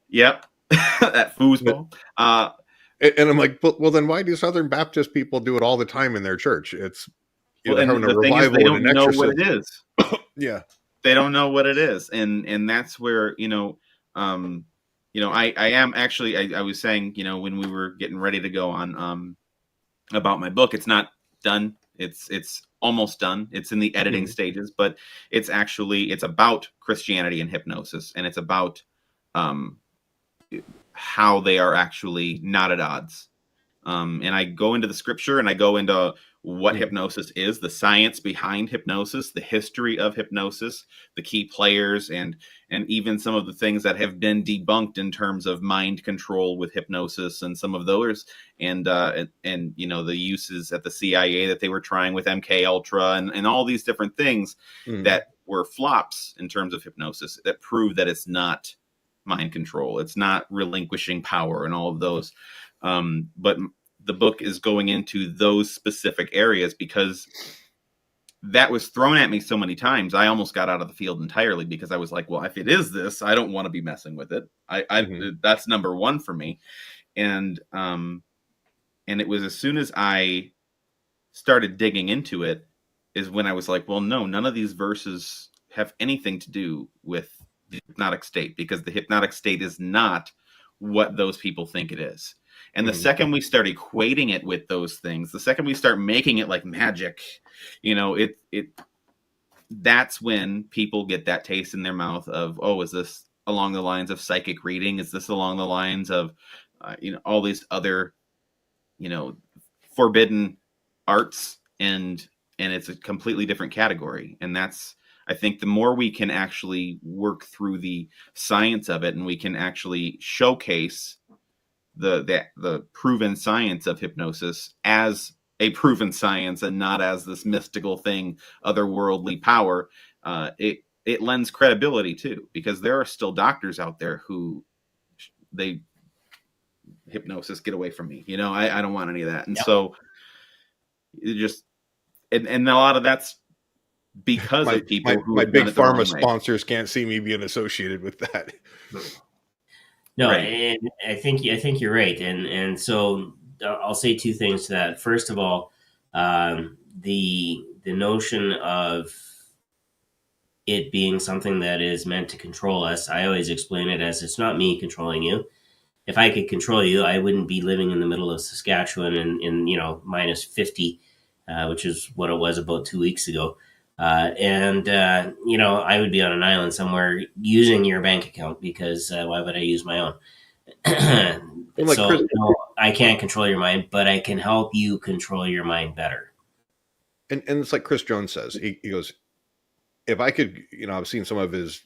Yep, that foosball. And I'm like, well, then why do Southern Baptist people do it all the time in their church? It's and the thing is, they don't know what it is. Yeah, they don't know what it is, and that's where I am actually. I was saying, when we were getting ready to go on about my book, it's not done. It's almost done. It's in the editing stages, but it's about Christianity and hypnosis, and it's about how they are actually not at odds. And I go into the scripture, and I go into what hypnosis is, the science behind hypnosis, the history of hypnosis, the key players, and even some of the things that have been debunked in terms of mind control with hypnosis, and some of those, and the uses at the CIA that they were trying with MK Ultra, and all these different things that were flops in terms of hypnosis that prove that it's not mind control, it's not relinquishing power, and all of those. But the book is going into those specific areas because that was thrown at me so many times. I almost got out of the field entirely because I was like, well, if it is this, I don't want to be messing with it. That's number one for me. And it was as soon as I started digging into it is when I was like, well, no, none of these verses have anything to do with the hypnotic state, because the hypnotic state is not what those people think it is. And the second we start equating it with those things, the second we start making it like magic, that's when people get that taste in their mouth of, oh, is this along the lines of psychic reading? Is this along the lines of, all these other, forbidden arts? And it's a completely different category. And that's, I think, the more we can actually work through the science of it, and we can actually showcase the proven science of hypnosis as a proven science and not as this mystical thing, otherworldly power, it lends credibility too, because there are still doctors out there who hypnosis, get away from me. I don't want any of that. And so it just, and a lot of that's because of people who my big pharma sponsors can't see me being associated with that. No, right. And I think you're right, and so I'll say two things to that. First of all, the notion of it being something that is meant to control us, I always explain it as, it's not me controlling you. If I could control you, I wouldn't be living in the middle of Saskatchewan in minus 50, which is what it was about 2 weeks ago. I would be on an island somewhere using your bank account, because why would I use my own? Well, I can't control your mind, but I can help you control your mind better. And it's like Chris Jones says, he goes, if I could, I've seen some of his,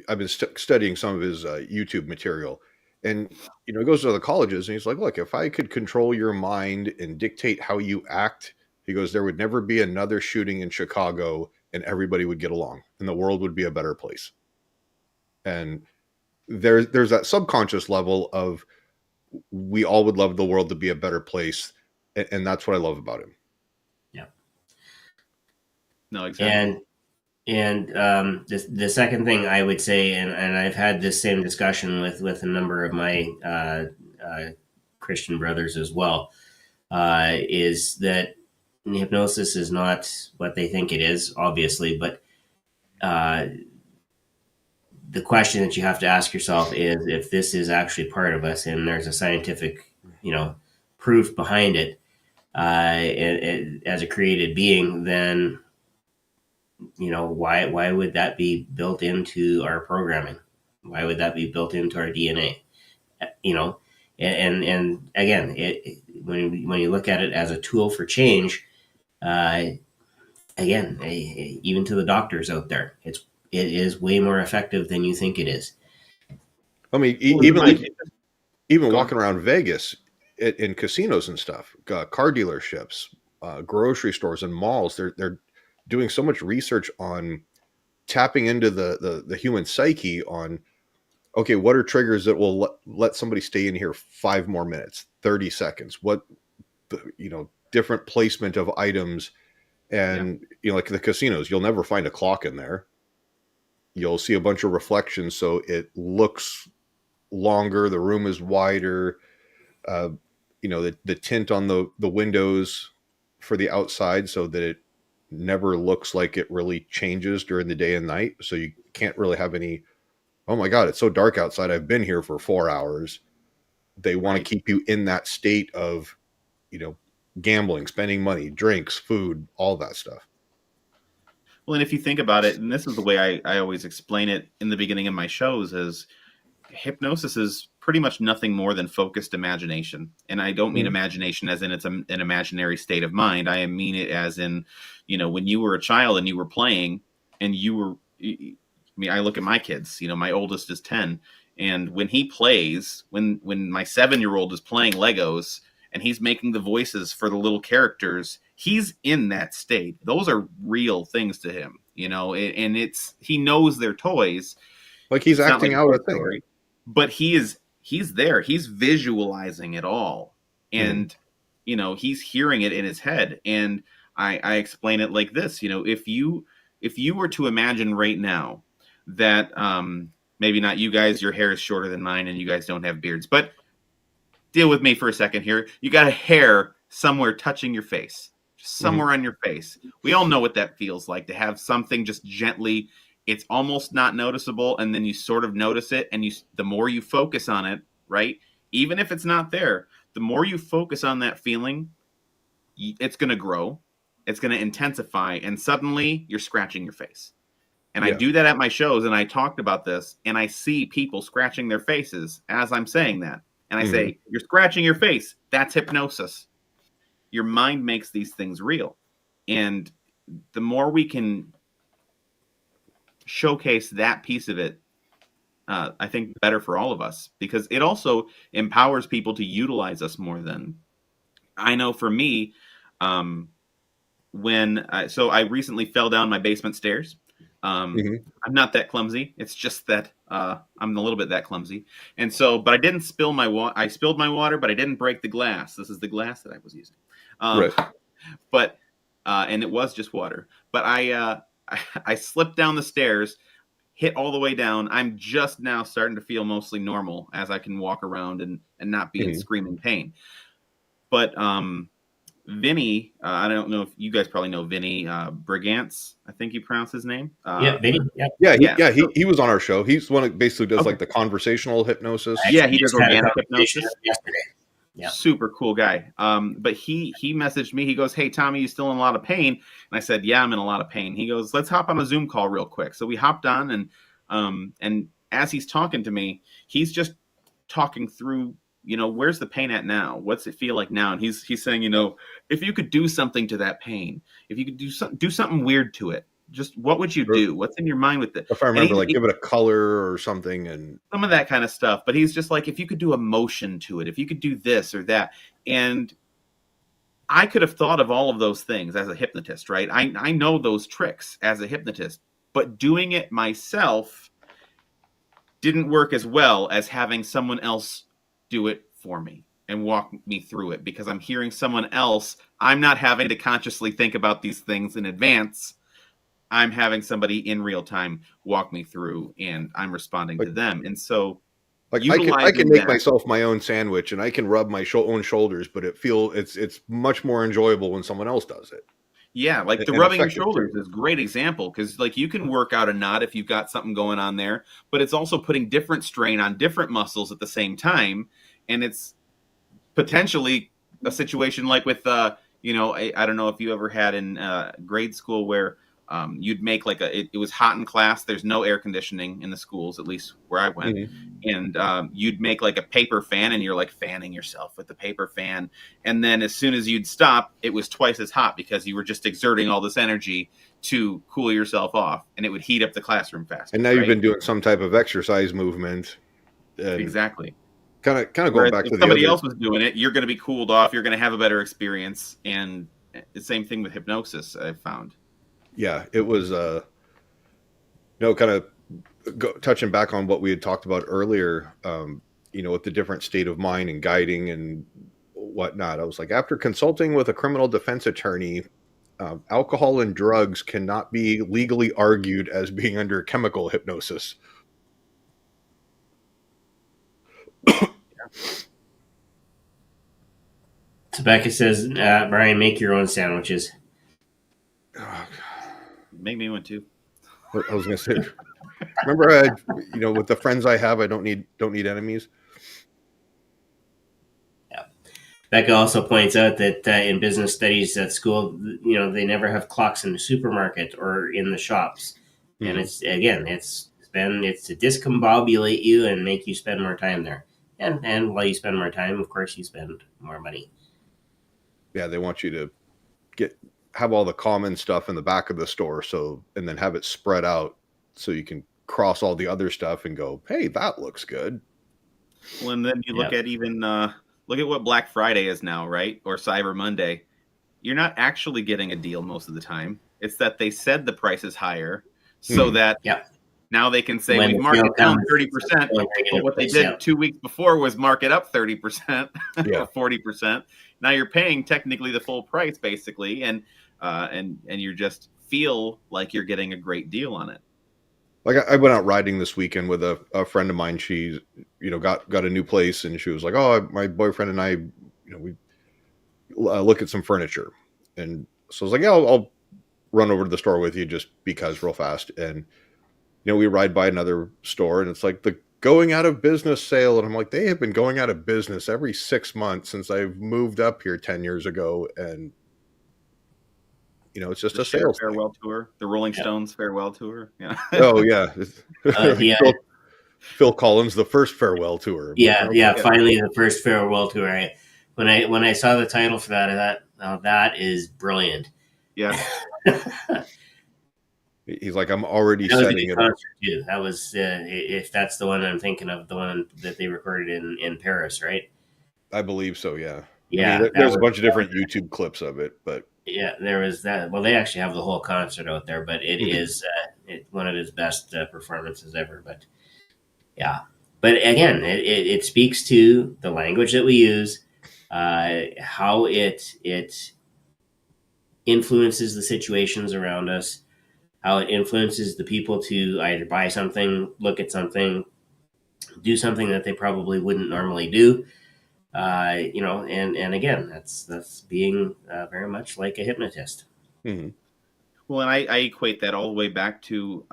I've been studying some of his YouTube material, and he goes to the colleges and he's like, look, if I could control your mind and dictate how you act, he goes, there would never be another shooting in Chicago, and everybody would get along, and the world would be a better place. And there's that subconscious level of, we all would love the world to be a better place, and that's what I love about him. Yeah. No, exactly. And the second thing I would say, and I've had this same discussion with a number of my Christian brothers as well, is that hypnosis is not what they think it is, obviously, but the question that you have to ask yourself is, if this is actually part of us and there's a scientific, proof behind it, as a created being, then why would that be built into our programming? Why would that be built into our DNA? And again, when you look at it as a tool for change, again, even to the doctors out there, it is way more effective than you think it is. I mean, even walking around Vegas in casinos and stuff, car dealerships, grocery stores, and malls, they're doing so much research on tapping into the human psyche on, okay, what are triggers that will let somebody stay in here 5 more minutes, 30 seconds? What, different placement of items. And, like the casinos, you'll never find a clock in there. You'll see a bunch of reflections, so it looks longer. The room is wider. The tint on the windows for the outside, so that it never looks like it really changes during the day and night. So you can't really have any, oh my God, it's so dark outside, I've been here for 4 hours. They want to keep you in that state of, gambling, spending money, drinks, food, all that stuff. Well, and if you think about it, and this is the way I always explain it in the beginning of my shows, is hypnosis is pretty much nothing more than focused imagination. And I don't mean imagination as in it's an imaginary state of mind. I mean it as in, when you were a child and you were playing and I look at my kids, my oldest is 10. And when he plays, when my 7-year-old is playing Legos and he's making the voices for the little characters, he's in that state. Those are real things to him, and he knows they're toys. Like he's acting out a thing. Story, but he's there. He's visualizing it all. And, he's hearing it in his head. And I explain it like this, if you were to imagine right now that, maybe not you guys, your hair is shorter than mine and you guys don't have beards, but deal with me for a second here. You got a hair somewhere touching your face, just somewhere on your face. We all know what that feels like, to have something just gently, it's almost not noticeable, and then you sort of notice it, and the more you focus on it, right? Even if it's not there, the more you focus on that feeling, it's going to grow, it's going to intensify, and suddenly you're scratching your face. And I do that at my shows, and I talked about this, and I see people scratching their faces as I'm saying that. And I say, you're scratching your face. That's hypnosis. Your mind makes these things real. And the more we can showcase that piece of it, I think better for all of us, because it also empowers people to utilize us more than. I know for me, I recently fell down my basement stairs. I'm not that clumsy. It's just that I'm a little bit that clumsy. And so, but I didn't spill my water. I spilled my water, but I didn't break the glass. This is the glass that I was using. Right. But, and it was just water. But I slipped down the stairs, hit all the way down. I'm just now starting to feel mostly normal as I can walk around and not be in screaming pain. But Vinny, I don't know if you guys probably know Vinny Brigance, I think you pronounce his name. Vinny. He was on our show. He's the one that basically does like the conversational hypnosis. Yeah, he does organic hypnosis. Yesterday. Yeah. Super cool guy. But he messaged me. He goes, "Hey, Tommy, you still in a lot of pain?" And I said, "Yeah, I'm in a lot of pain." He goes, "Let's hop on a Zoom call real quick." So we hopped on, and as he's talking to me, he's just talking through where's the pain at now? What's it feel like now? And he's saying, if you could do something to that pain, if you could do something weird to it, just what would you do? What's in your mind with it? If I remember, like give it a color or something, and some of that kind of stuff. But he's just like, if you could do emotion to it, if you could do this or that. And I could have thought of all of those things as a hypnotist, right? I know those tricks as a hypnotist, but doing it myself didn't work as well as having someone else do it for me and walk me through it, because I'm hearing someone else. I'm not having to consciously think about these things in advance. I'm having somebody in real time walk me through, and I'm responding to them. And so like I can make myself my own sandwich and I can rub my own shoulders, but it's much more enjoyable when someone else does it. Yeah, like the rubbing your shoulders is a great example, because like you can work out a knot if you've got something going on there, but it's also putting different strain on different muscles at the same time. And it's potentially a situation like with, I don't know if you ever had in grade school where you'd make like it was hot in class. There's no air conditioning in the schools, at least where I went. Mm-hmm. And you'd make like a paper fan, and you're like fanning yourself with the paper fan. And then as soon as you'd stop, it was twice as hot because you were just exerting all this energy to cool yourself off, and it would heat up the classroom faster. And now you've been doing some type of exercise movement. Exactly. Kind of going back to the somebody else was doing it, you're going to be cooled off. You're going to have a better experience. And the same thing with hypnosis, I've found. Yeah, it was, kind of touching back on what we had talked about earlier, with the different state of mind and guiding and whatnot. I was like, after consulting with a criminal defense attorney, alcohol and drugs cannot be legally argued as being under chemical hypnosis. Rebecca says, Brian, make your own sandwiches. Make me one too. I was going to say, remember, with the friends I have, I don't need enemies. Yeah. Becca also points out that in business studies at school, they never have clocks in the supermarket or in the shops. Mm-hmm. And it's to discombobulate you and make you spend more time there. And while you spend more time, of course, you spend more money. Yeah, they want you to have all the common stuff in the back of the store, and then have it spread out so you can cross all the other stuff and go, hey, that looks good. Well, and then you look at look at what Black Friday is now, right? Or Cyber Monday. You're not actually getting a deal most of the time. It's that they said the price is higher so that now they can say we mark it down 30%. But what they did 2 weeks before was mark it up 30% or 40%. Now you're paying technically the full price, basically, and you just feel like you're getting a great deal on it. Like I went out riding this weekend with a friend of mine. She, got a new place, and she was like, "Oh, my boyfriend and I, we look at some furniture." And so I was like, "Yeah, I'll run over to the store with you just because, real fast." And we ride by another store, and it's like the going out of business sale, and I'm like, they have been going out of business every 6 months since I've moved up here 10 years ago, and it's just a sales farewell tour, the Rolling Stones farewell tour. Yeah. Oh yeah. Phil Collins, the first farewell tour. Yeah. Finally, the first farewell tour. When I saw the title for that, I thought, oh, that is brilliant. Yeah. He's like, I'm already setting it up. Too. That was, if that's the one I'm thinking of, the one that they recorded in Paris, right? I believe so. Yeah. Yeah. There's a bunch of different YouTube clips of it, but. Yeah, there was that. Well, they actually have the whole concert out there, but it is one of his best performances ever. But yeah, but again, it speaks to the language that we use, how it influences the situations around us, how it influences the people to either buy something, look at something, do something that they probably wouldn't normally do. And again, that's being very much like a hypnotist. Mm-hmm. Well, and I equate that all the way back to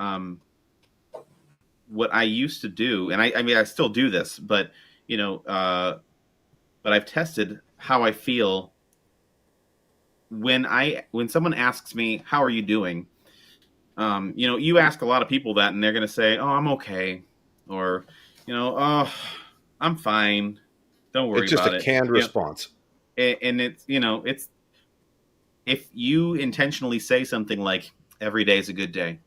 what I used to do, and I mean I still do this, but but I've tested how I feel when someone asks me, "How are you doing?" You ask a lot of people that, and they're going to say, "Oh, I'm okay," or "Oh, I'm fine." Don't worry It's just about a it. canned response. And it's, it's, if you intentionally say something like every day is a good day,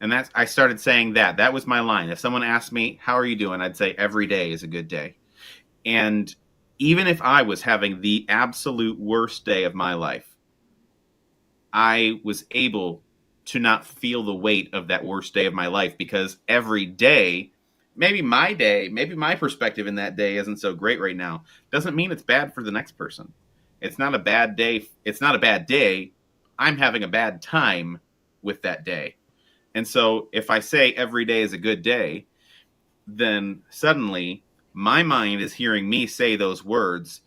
and I started saying that was my line. If someone asked me, how are you doing? I'd say every day is a good day. And even if I was having the absolute worst day of my life, I was able to not feel the weight of that worst day of my life, because every day, maybe my perspective in that day isn't so great right now, doesn't mean it's bad for the next person. It's not a bad day. It's not a bad day. I'm having a bad time with that day. And so if I say every day is a good day, then suddenly my mind is hearing me say those words.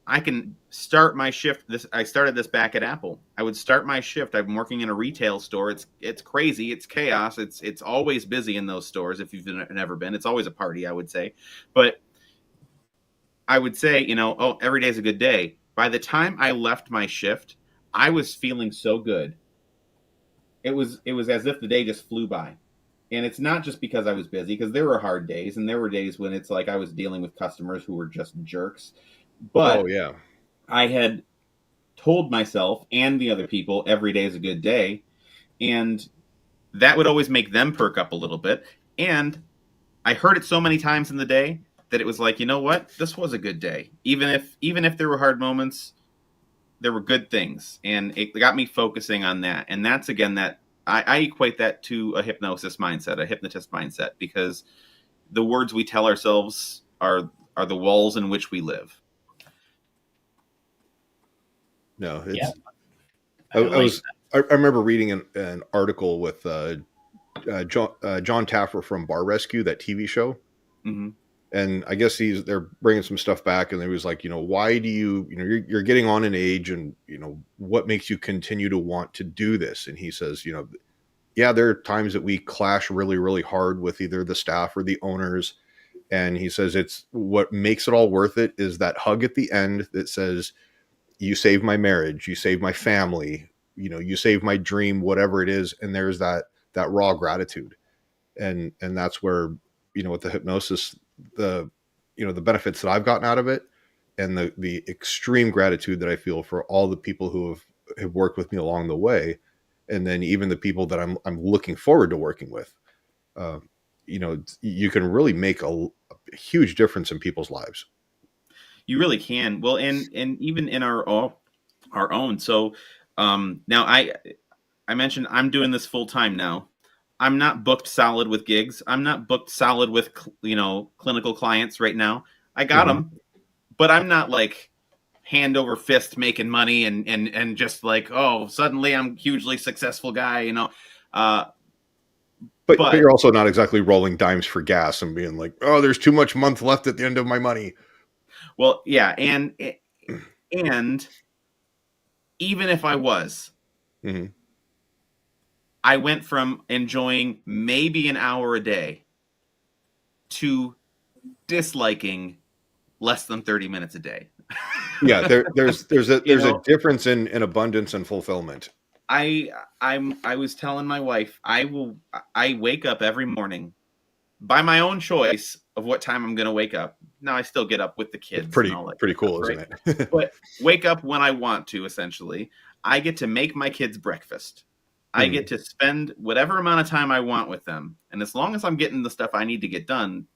I can start my shift. I started this back at Apple. I would start my shift. I'm working in a retail store. It's crazy. It's chaos. It's always busy in those stores. If you've never been, it's always a party, I would say. But I would say, oh, every day is a good day. By the time I left my shift, I was feeling so good. It was as if the day just flew by. And it's not just because I was busy, because there were hard days, and there were days when it's like I was dealing with customers who were just jerks. But Oh yeah. I had told myself and the other people every day is a good day, and that would always make them perk up a little bit. And I heard it so many times in the day that it was like, you know what, this was a good day. Even if there were hard moments, there were good things, and it got me focusing on that. And that's, again, that I equate that to a hypnosis mindset, a hypnotist mindset, because the words we tell ourselves are the walls in which we live. No, it's. Yeah. I remember reading an article with John Taffer from Bar Rescue, that TV show. Mm-hmm. And I guess they're bringing some stuff back, and he was like, why do you're getting on in age, and what makes you continue to want to do this? And he says, yeah, there are times that we clash really, really hard with either the staff or the owners. And he says it's what makes it all worth it is that hug at the end that says, you saved my marriage, you saved my family, you saved my dream, whatever it is. And there's that raw gratitude. And that's where, with the hypnosis, the benefits that I've gotten out of it, and the extreme gratitude that I feel for all the people who have worked with me along the way. And then even the people that I'm looking forward to working with, you can really make a huge difference in people's lives. You really can. Well, and even in our own. So now I mentioned I'm doing this full time now. I'm not booked solid with gigs. I'm not booked solid with clinical clients right now. I got them, but I'm not like hand over fist making money and just like, oh, suddenly I'm hugely successful guy. But you're also not exactly rolling dimes for gas and being like, oh, there's too much month left at the end of my money. Well, yeah, and even if I was, I went from enjoying maybe an hour a day to disliking less than 30 minutes a day. Yeah, there's a difference in abundance and fulfillment. I was telling my wife, I wake up every morning by my own choice of what time I'm going to wake up. Now I still get up with the kids. It's pretty cool, stuff, isn't right? it? But wake up when I want to, essentially. I get to make my kids breakfast. I get to spend whatever amount of time I want with them. And as long as I'm getting the stuff I need to get done,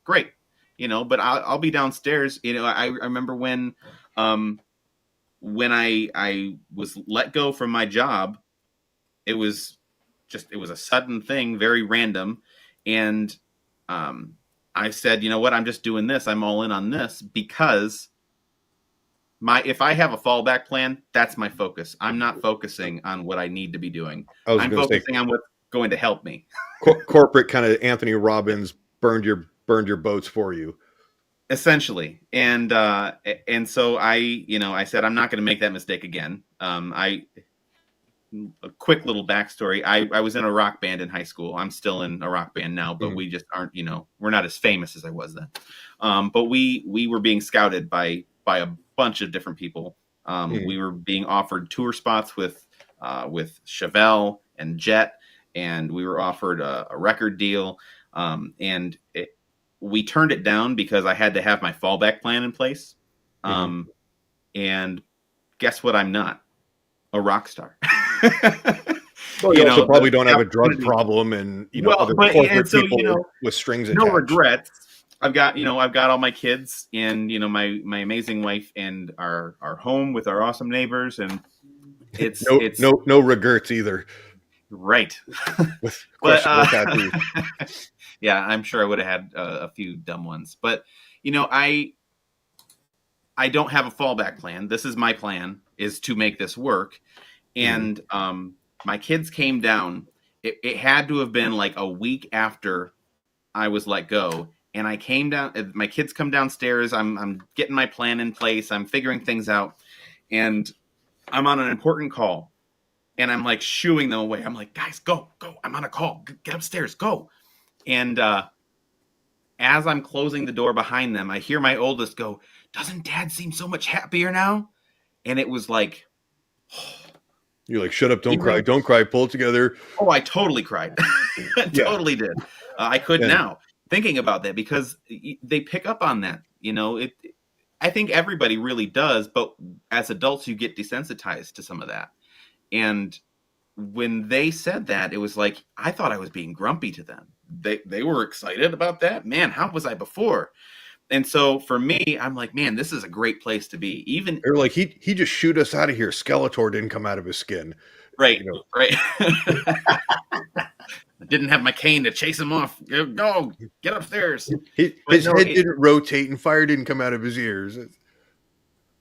great. But I'll be downstairs. I remember when I was let go from my job, it was a sudden thing, very random. And I said, you know what, I'm just doing this. I'm all in on this because if I have a fallback plan, that's my focus. I'm not focusing on what I need to be doing. I'm focusing on what's going to help me. Corporate kind of Anthony Robbins burned your boats for you. Essentially. And so I said, I'm not going to make that mistake again. A quick little backstory. I was in a rock band in high school. I'm still in a rock band now, but we just aren't, we're not as famous as I was then. But we were being scouted by a bunch of different people. We were being offered tour spots with Chevelle and Jet, and we were offered a record deal. And we turned it down because I had to have my fallback plan in place. Mhm. And guess what? I'm not a rock star. Well, you also probably don't the have a drug opportunity. problem and, Well, other but and corporate so people with strings no attached. regrets. I've got all my kids and my amazing wife and our home with our awesome neighbors, and it's No regrets either. right. With But questionable tattoos. yeah, I'm sure I would have had a few dumb ones. But I don't have a fallback plan. This is my plan, is to make this work. And my kids came down. It had to have been like a week after I was let go. And I came down, my kids come downstairs. I'm getting my plan in place. I'm figuring things out. And I'm on an important call. And I'm like shooing them away. I'm like, guys, go. I'm on a call. Get upstairs, go. And as I'm closing the door behind them, I hear my oldest go, doesn't Dad seem so much happier now? And it was like, You're like, shut up, don't cry, pull it together. Oh, I totally cried. Totally did. I could now, thinking about that, because they pick up on that. I think everybody really does, but as adults, you get desensitized to some of that. And when they said that, it was like, I thought I was being grumpy to them. They were excited about that. Man, how was I before? And so for me, I'm like, man, this is a great place to be. Even they're like, he just shoot us out of here. Skeletor didn't come out of his skin. Right. Right. I didn't have my cane to chase him off. Go, get upstairs. His head didn't rotate and fire didn't come out of his ears.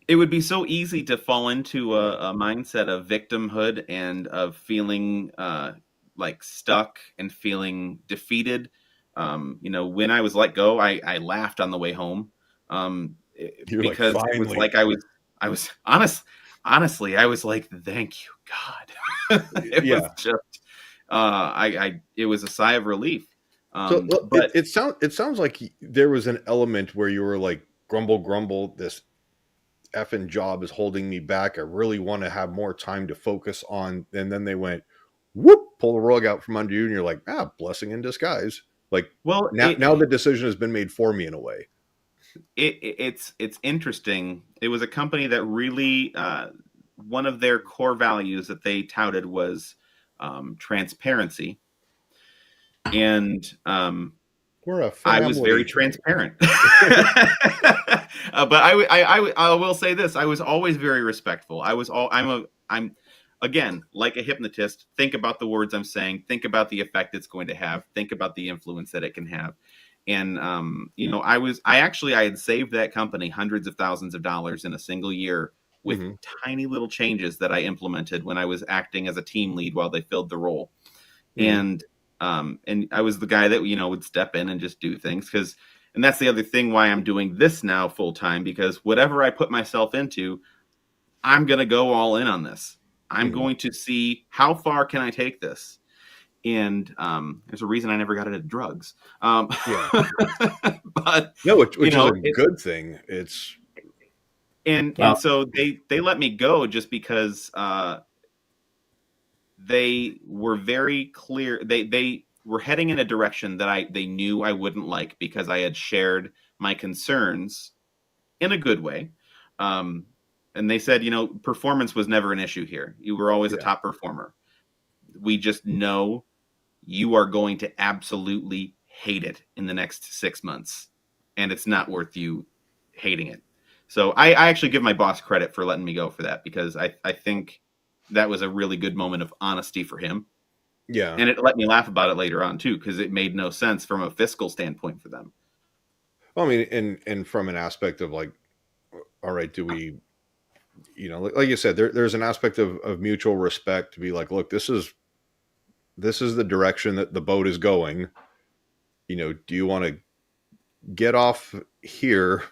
It would be so easy to fall into a mindset of victimhood and of feeling like stuck and feeling defeated. When I was let go, I laughed on the way home because like, it was like I was honestly, I was like, thank you, God. Was just it was a sigh of relief. But it sounds like there was an element where you were like, grumble, this effing job is holding me back. I really want to have more time to focus on. And then they went, whoop, pull the rug out from under you. And you're like, blessing in disguise. Like, well, now the decision has been made for me in a way. It's interesting. It was a company that really, one of their core values that they touted was transparency. And I was very transparent. But I will say this: I was always very respectful. I'm again, like a hypnotist. Think about the words I'm saying. Think about the effect it's going to have. Think about the influence that it can have. And I had saved that company hundreds of thousands of dollars in a single year with tiny little changes that I implemented when I was acting as a team lead while they filled the role. And I was the guy that would step in and just do things and that's the other thing why I'm doing this now full time, because whatever I put myself into, I'm going to go all in on this. I'm going to see how far can I take this. And there's a reason I never got into drugs. But no, which is a good thing. It's and so they let me go just because they were very clear. They were heading in a direction that they knew I wouldn't like, because I had shared my concerns in a good way. And they said, performance was never an issue here. You were always a top performer. We just know you are going to absolutely hate it in the next 6 months, and it's not worth you hating it. So I actually give my boss credit for letting me go for that, because I think that was a really good moment of honesty for him. Yeah. And it let me laugh about it later on too, because it made no sense from a fiscal standpoint for them. Well, I mean, and from an aspect of like, all right, do we, like you said, there's an aspect of mutual respect to be like, look, this is the direction that the boat is going. Do you want to get off here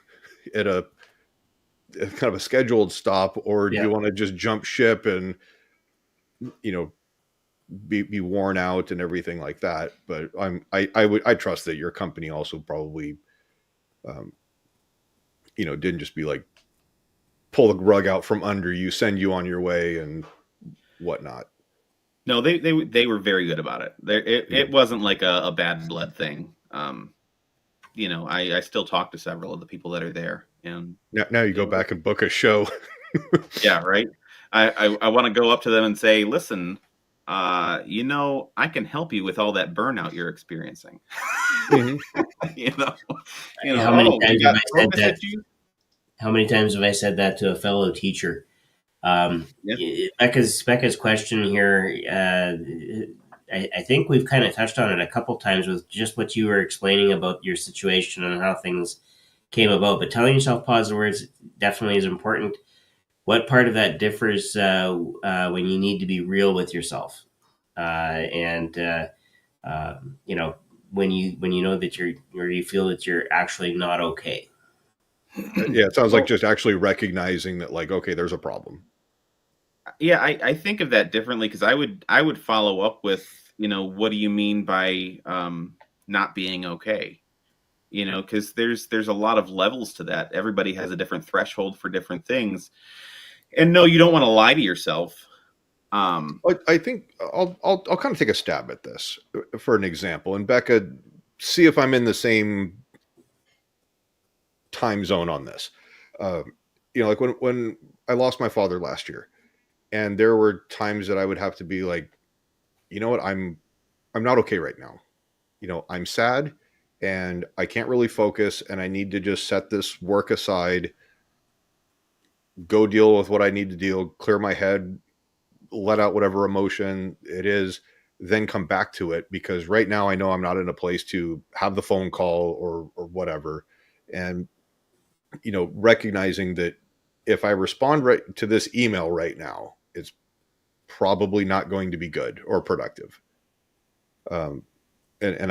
at a kind of a scheduled stop, or do you want to just jump ship and, be worn out and everything like that? But I trust that your company also probably, didn't just be like, pull the rug out from under you, send you on your way and whatnot. No, they were very good about it. It wasn't like a bad blood thing. I still talk to several of the people that are there, and Now you go back and book a show. yeah, right. I want to go up to them and say, listen, I can help you with all that burnout you're experiencing. Mhm. How many oh, you times have got I said focus that? issues? How many times have I said that to a fellow teacher? Yeah. Becca's question here. I think we've kind of touched on it a couple times with just what you were explaining about your situation and how things came about. But telling yourself positive words definitely is important. What part of that differs when you need to be real with yourself, and when you know that you're or you feel that you're actually not okay. Yeah, it sounds like Well, just actually recognizing that, like, okay, there's a problem. yeah, I think of that differently because I would follow up with, what do you mean by not being okay? Because there's a lot of levels to that. Everybody has a different threshold for different things. And no, you don't want to lie to yourself. I think I'll kind of take a stab at this for an example, and Becca, see if I'm in the same time zone on this. Like when I lost my father last year, and there were times that I would have to be like, you know what, I'm not okay right now. I'm sad, and I can't really focus, and I need to just set this work aside, go deal with what I need to deal, clear my head, let out whatever emotion it is, then come back to it, because right now I know I'm not in a place to have the phone call or whatever. And recognizing that if I respond right to this email right now, it's probably not going to be good or productive. And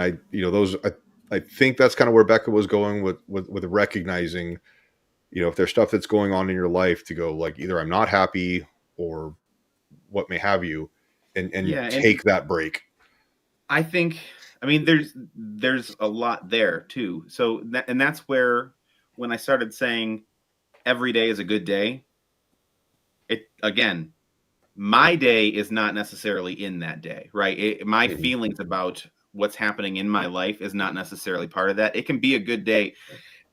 I those I think that's kind of where Becca was going with recognizing, if there's stuff that's going on in your life, to go like, either I'm not happy or what may have you, and Yeah, and take that break. I think, there's a lot there too. So and that's where, when I started saying every day is a good day, it again, my day is not necessarily in that day, right? My Mhm. feelings about what's happening in my life is not necessarily part of that. It can be a good day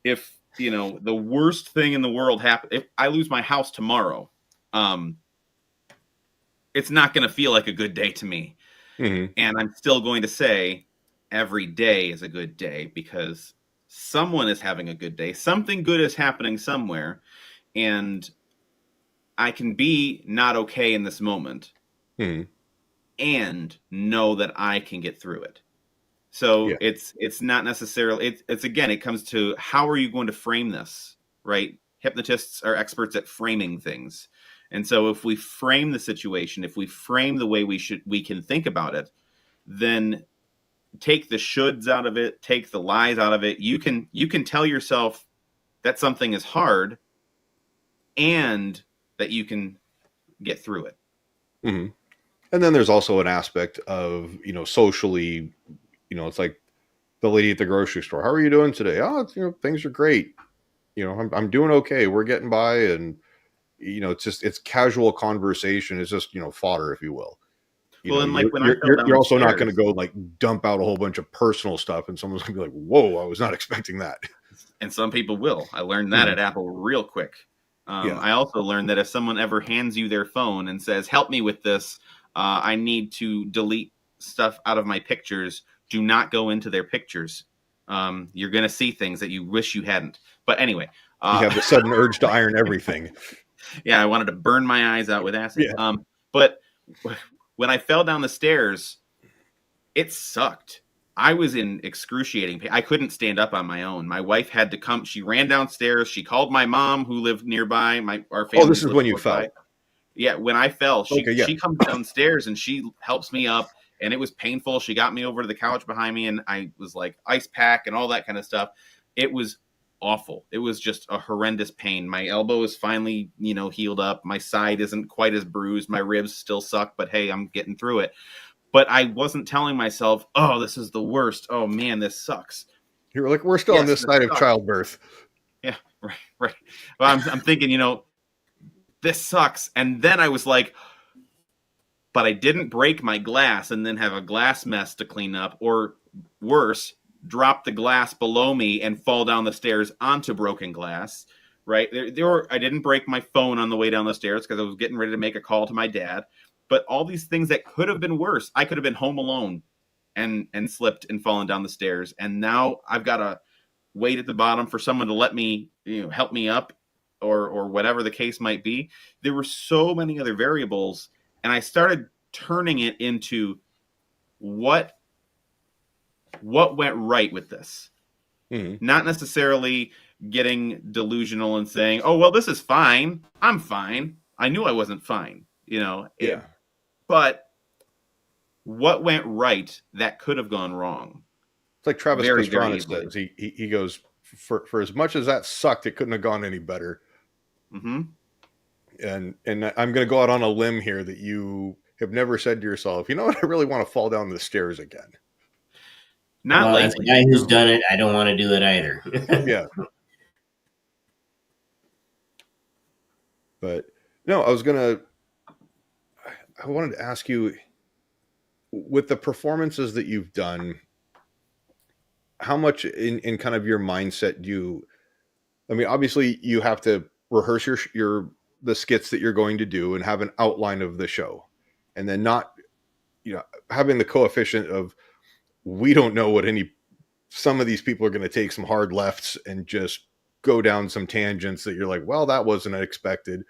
if, the worst thing in the world happen. If I lose my house tomorrow, um, it's not going to feel like a good day to me. Mhm. And I'm still going to say every day is a good day because someone is having a good day. Something good is happening somewhere. And I can be not okay in this moment Mhm. and know that I can get through it. So Yeah. it's not necessarily, it's again, it comes to, how are you going to frame this, right? Hypnotists are experts at framing things. And so if we frame the situation, if we frame the way we can think about it, then take the shoulds out of it, take the lies out of it. You can tell yourself that something is hard and that you can get through it. Mhm. And then there's also an aspect of, socially, it's like the lady at the grocery store. How are you doing today? Oh, things are great. I'm doing okay. We're getting by. And, it's casual conversation. It's just, fodder, if you will. Well, and like You're, when I you're, fell you're down you're the also not going to stairs, go like dump out a whole bunch of personal stuff. And someone's going to be like, whoa, I was not expecting that. and some people will. I learned that Mhm. at Apple real quick. Yeah. I also learned that if someone ever hands you their phone and says, "Help me with this. I need to delete stuff out of my pictures," do not go into their pictures. You're going to see things that you wish you hadn't. But anyway, You have the sudden urge to iron everything. yeah, I wanted to burn my eyes out with acid. Yeah. But when I fell down the stairs, it sucked. I was in excruciating pain. I couldn't stand up on my own. My wife had to come. She ran downstairs. She called my mom, who lived nearby. Our Oh, this families is lived when you close by. fell. Yeah, when I fell, Okay. Yeah. she comes downstairs and she helps me up, and it was painful. She got me over to the couch behind me, and I was like ice pack and all that kind of stuff. It was awful. It was just a horrendous pain. My elbow is finally, healed up. My side isn't quite as bruised. My ribs still suck, but hey, I'm getting through it. But I wasn't telling myself, "Oh, this is the worst. Oh man, this sucks." You're like, we're still on Yes, this this side of sucks. childbirth. Yeah, right, right. Well, I'm thinking, this sucks, and then I was like, but I didn't break my glass and then have a glass mess to clean up, or worse, drop the glass below me and fall down the stairs onto broken glass. Right. I didn't break my phone on the way down the stairs because I was getting ready to make a call to my dad. But all these things that could have been worse. I could have been home alone and slipped and fallen down the stairs. And now I've got to wait at the bottom for someone to let me, help me up or whatever the case might be. There were so many other variables. And I started turning it into what went right with this. Mm-hmm. Not necessarily getting delusional and saying, oh, well, this is fine. I'm fine. I knew I wasn't fine, Yeah. But what went right that could have gone wrong? It's like Travis Pastrana says. He goes, for as much as that sucked, it couldn't have gone any better. Mm-hmm. And I'm going to go out on a limb here that you have never said to yourself, you know what, I really want to fall down the stairs again. Not as a guy who's done it, I don't want to do it either. Yeah. But no, I wanted to ask you, with the performances that you've done, how much in kind of your mindset obviously you have to rehearse the skits that you're going to do and have an outline of the show, and then not, having the coefficient of, we don't know what some of these people are going to take some hard lefts and just go down some tangents that you're like, well, that wasn't expected.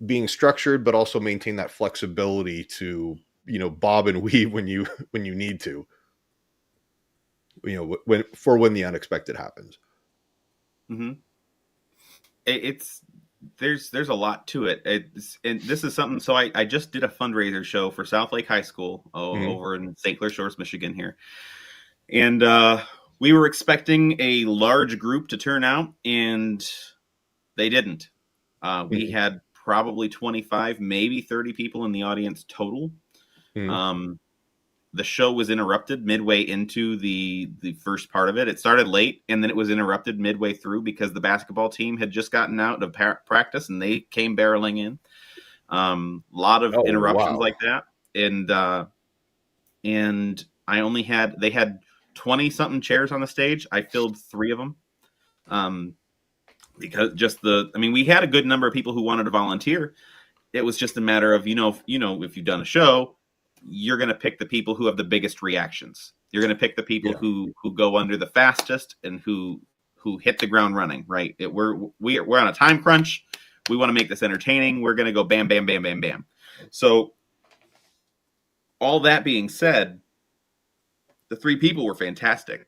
Being structured, but also maintain that flexibility to, bob and weave when you need to, when the unexpected happens. Mm-hmm. There's a lot to it. And this is something. So I just did a fundraiser show for South Lake High School over in St. Clair Shores, Michigan here. And we were expecting a large group to turn out, and they didn't. We had probably 25, maybe 30 people in the audience total. The show was interrupted midway into the first part of it. It started late, and then it was interrupted midway through because the basketball team had just gotten out of practice and they came barreling in. A lot of interruptions like that. And they had 20 something chairs on the stage. I filled 3 of them. Because we had a good number of people who wanted to volunteer. It was just a matter of, if you've done a show, you're going to pick the people who have the biggest reactions. You're going to pick the people who go under the fastest and who hit the ground running, right? We're on a time crunch. We want to make this entertaining. We're going to go bam, bam, bam, bam, bam. So all that being said, the 3 people were fantastic.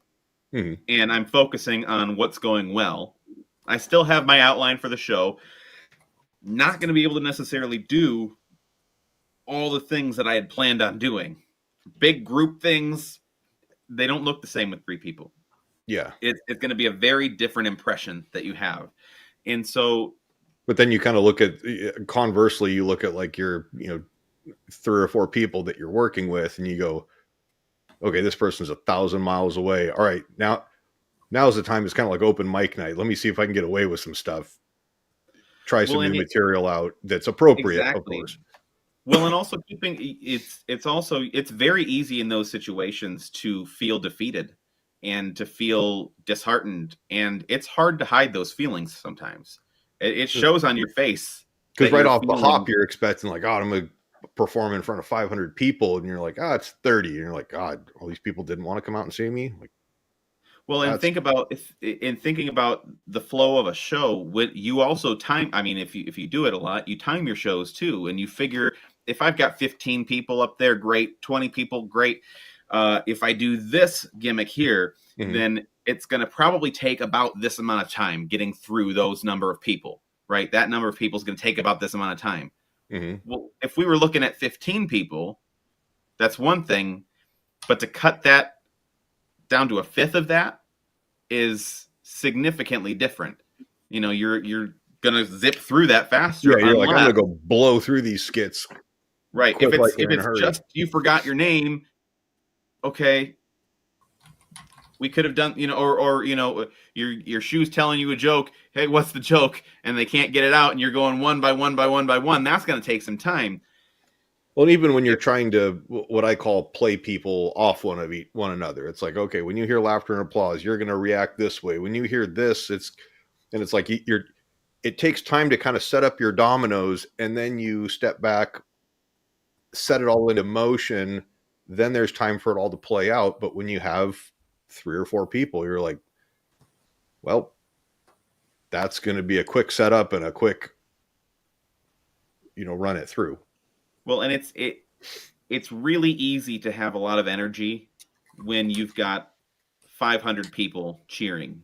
Mm-hmm. And I'm focusing on what's going well. I still have my outline for the show. Not going to be able to necessarily do all the things that I had planned on doing. Big group things, they don't look the same with 3 people. Yeah. It's going to be a very different impression that you have. And so... But then you kind of look at, conversely, you look at like your, 3 or 4 people that you're working with, and you go, okay, this person's 1,000 miles away. All right, now's the time. It's kind of like open mic night. Let me see if I can get away with some stuff. Try some new material out that's appropriate, exactly. Of course. Well, and also it's very easy in those situations to feel defeated and to feel disheartened. And it's hard to hide those feelings sometimes. It shows on your face. Because right off the hop, you're expecting like, I'm going to perform in front of 500 people. And you're like, it's 30. And you're like, God, all these people didn't want to come out and see me. Like, well, and thinking about the flow of a show, you also time. I mean, if you do it a lot, you time your shows too, and you figure if I've got 15 people up there, great. 20 people, great. If I do this gimmick here, then it's going to probably take about this amount of time getting through those number of people, right? That number of people is going to take about this amount of time. Well, if we were looking at 15 people, that's one thing, but to cut that down to a fifth of that is significantly different. You're gonna zip through that faster. Yeah, you're like, I'm gonna go blow through these skits. Right. If it's just you forgot your name, okay, we could have done, or your shoe's telling you a joke. Hey, what's the joke? And they can't get it out, and you're going one by one by one by one. That's gonna take some time. Well, and even when you're trying to what I call play people off one another, it's like, okay, when you hear laughter and applause, you're going to react this way. When you hear this, it's like you're. It takes time to kind of set up your dominoes, and then you step back, set it all into motion. Then there's time for it all to play out. But when you have 3 or 4 people, you're like, well, that's going to be a quick setup and a quick, run it through. Well, and it's really easy to have a lot of energy when you've got 500 people cheering.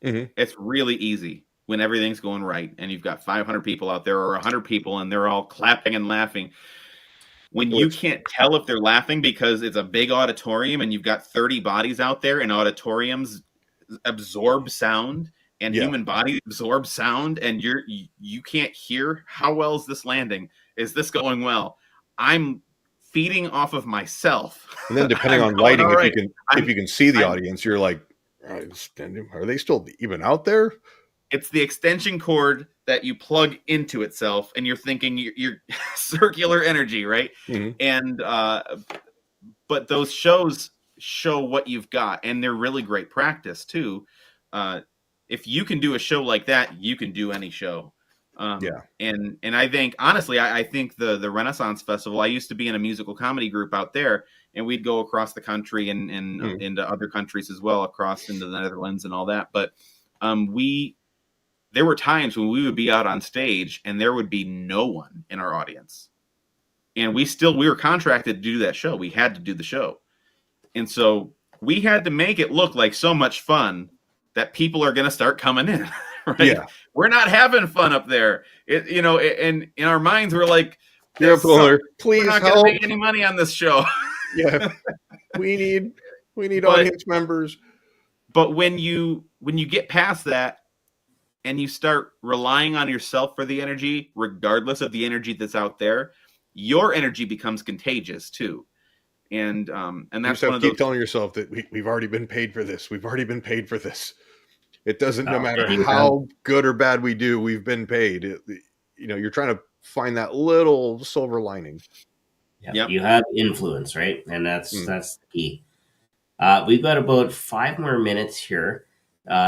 Mm-hmm. It's really easy when everything's going right and you've got 500 people out there or 100 people and they're all clapping and laughing. When you can't tell if they're laughing because it's a big auditorium and you've got 30 bodies out there, and auditoriums absorb sound and human bodies absorb sound, and you can't hear, how well is this landing? Is this going well? I'm feeding off of myself. And then depending on lighting, if you can see the audience, you're like, are they still even out there? It's the extension cord that you plug into itself, and you're thinking you're circular energy, right? Mm-hmm. And but those shows show what you've got, and they're really great practice too. If you can do a show like that, you can do any show. And I think, honestly, I think the Renaissance Festival, I used to be in a musical comedy group out there, and we'd go across the country and into other countries as well, across into the Netherlands and all that. But there were times when we would be out on stage and there would be no one in our audience. And we were contracted to do that show. We had to do the show. And so we had to make it look like so much fun that people are going to start coming in. Right? Yeah. We're not having fun up there. And in our minds, we're like, please we're not going to make any money on this show. Yeah. We need audience members. But when you get past that and you start relying on yourself for the energy, regardless of the energy that's out there, your energy becomes contagious too. And that's one of those. Keep telling yourself that we've already been paid for this. We've already been paid for this. It doesn't, no matter how good or bad we do, we've been paid. You're trying to find that little silver lining. Yeah, you have influence, right? And that's the key. We've got about 5 more minutes here.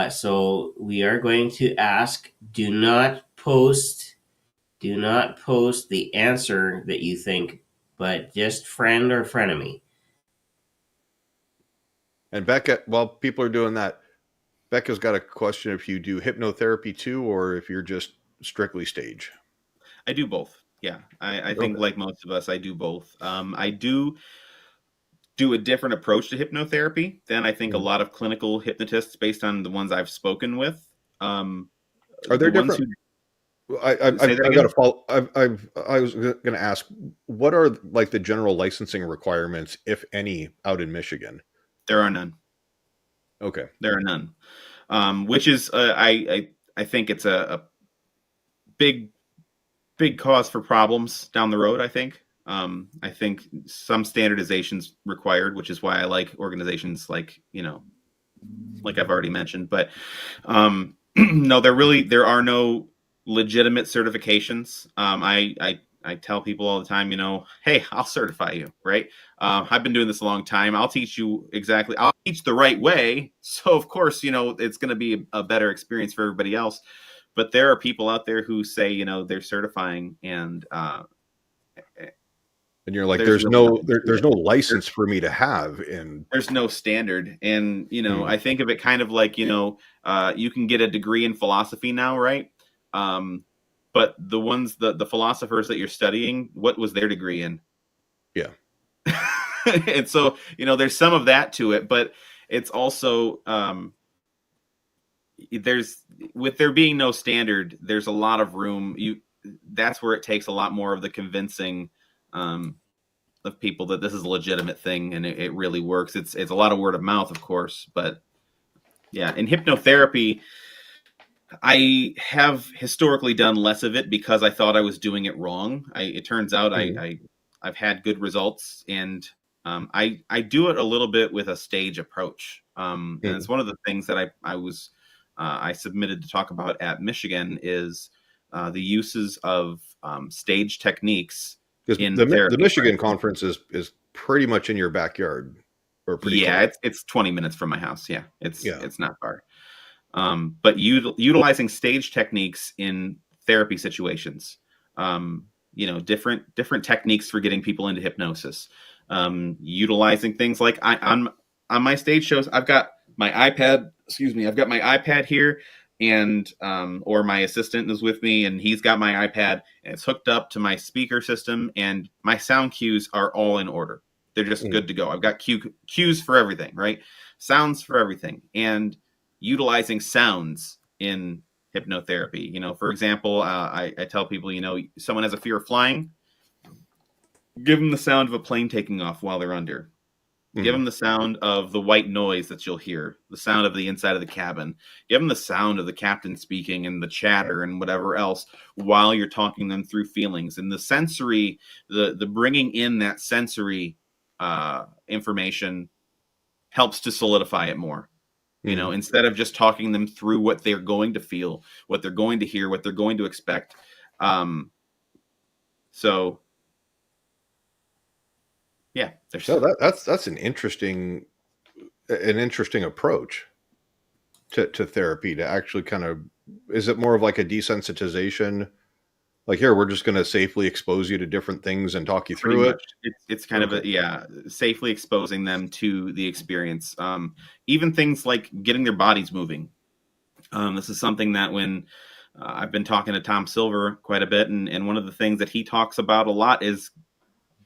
So we are going to ask, do not post the answer that you think, but just friend or frenemy. And Becca, while people are doing that, Becca's got a question if you do hypnotherapy too, or if you're just strictly stage. I do both. Yeah. I think like most of us, I do both. I do a different approach to hypnotherapy than I think a lot of clinical hypnotists, based on the ones I've spoken with. Are there different? I've got to follow. I was going to ask, what are like the general licensing requirements, if any, out in Michigan? There are none. Okay. There are none. Which is, I think it's a big cause for problems down the road, I think. I think some standardization's required, which is why I like organizations like I've already mentioned. But no, there are no legitimate certifications. I tell people all the time, hey, I'll certify you, right? I've been doing this a long time. I'll teach you exactly. I'll teach the right way. So of course, it's going to be a better experience for everybody else. But there are people out there who say, they're certifying, and you're like, there's no license for me to have, and there's no standard. And I think of it kind of like you can get a degree in philosophy now, right? But the philosophers that you're studying, what was their degree in? Yeah. And so, there's some of that to it, but it's also, with there being no standard, there's a lot of room. That's where it takes a lot more of the convincing, of people that this is a legitimate thing and it really works. It's a lot of word of mouth, of course, but yeah. In hypnotherapy, I have historically done less of it because I thought I was doing it wrong. It turns out I've had good results, and I do it a little bit with a stage approach. And it's one of the things that I submitted to talk about at Michigan is the uses of stage techniques Because in the therapy. Michigan conference is pretty much in your backyard, or pretty Yeah, close. it's 20 minutes from my house. Yeah, Yeah. it's not far. But utilizing stage techniques in therapy situations, different techniques for getting people into hypnosis, utilizing things like on my stage shows, I've got my iPad. Excuse me, I've got my iPad here, and or my assistant is with me, and he's got my iPad, and it's hooked up to my speaker system, and my sound cues are all in order. They're just good to go. I've got cues for everything, right? Sounds for everything, and utilizing sounds in hypnotherapy. For example, I tell people, someone has a fear of flying, give them the sound of a plane taking off while they're under. Give them the sound of the white noise that you'll hear, the sound of the inside of the cabin. Give them the sound of the captain speaking and the chatter and whatever else while you're talking them through feelings. And the sensory, the bringing in that sensory information helps to solidify it more. Instead of just talking them through what they're going to feel, what they're going to hear, what they're going to expect. So yeah, that's an interesting approach to therapy, to actually kind of, is it more of like a desensitization? Like, here, we're just going to safely expose you to different things and talk you through it. It's kind of safely exposing them to the experience. Even things like getting their bodies moving. This is something that when I've been talking to Tom Silver quite a bit, and one of the things that he talks about a lot is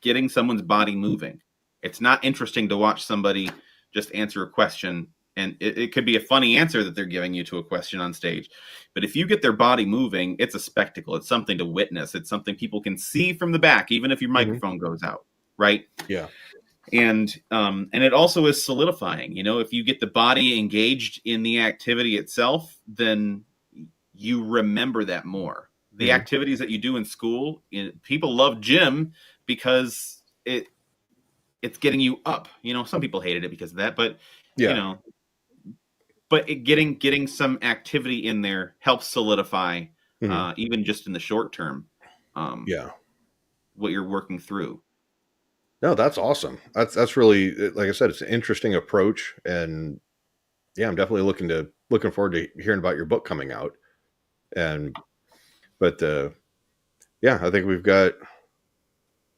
getting someone's body moving. It's not interesting to watch somebody just answer a question, and it could be a funny answer that they're giving you to a question on stage. But if you get their body moving, it's a spectacle. It's something to witness. It's something people can see from the back, even if your microphone goes out, right? Yeah. And it also is solidifying. If you get the body engaged in the activity itself, then you remember that more. The activities that you do in school, people love gym because it's getting you up. Some people hated it because of that, but getting some activity in there helps solidify, even just in the short term. What you're working through. No, that's awesome. That's really, like I said, it's an interesting approach, and yeah, I'm definitely looking forward to hearing about your book coming out. But I think we've got,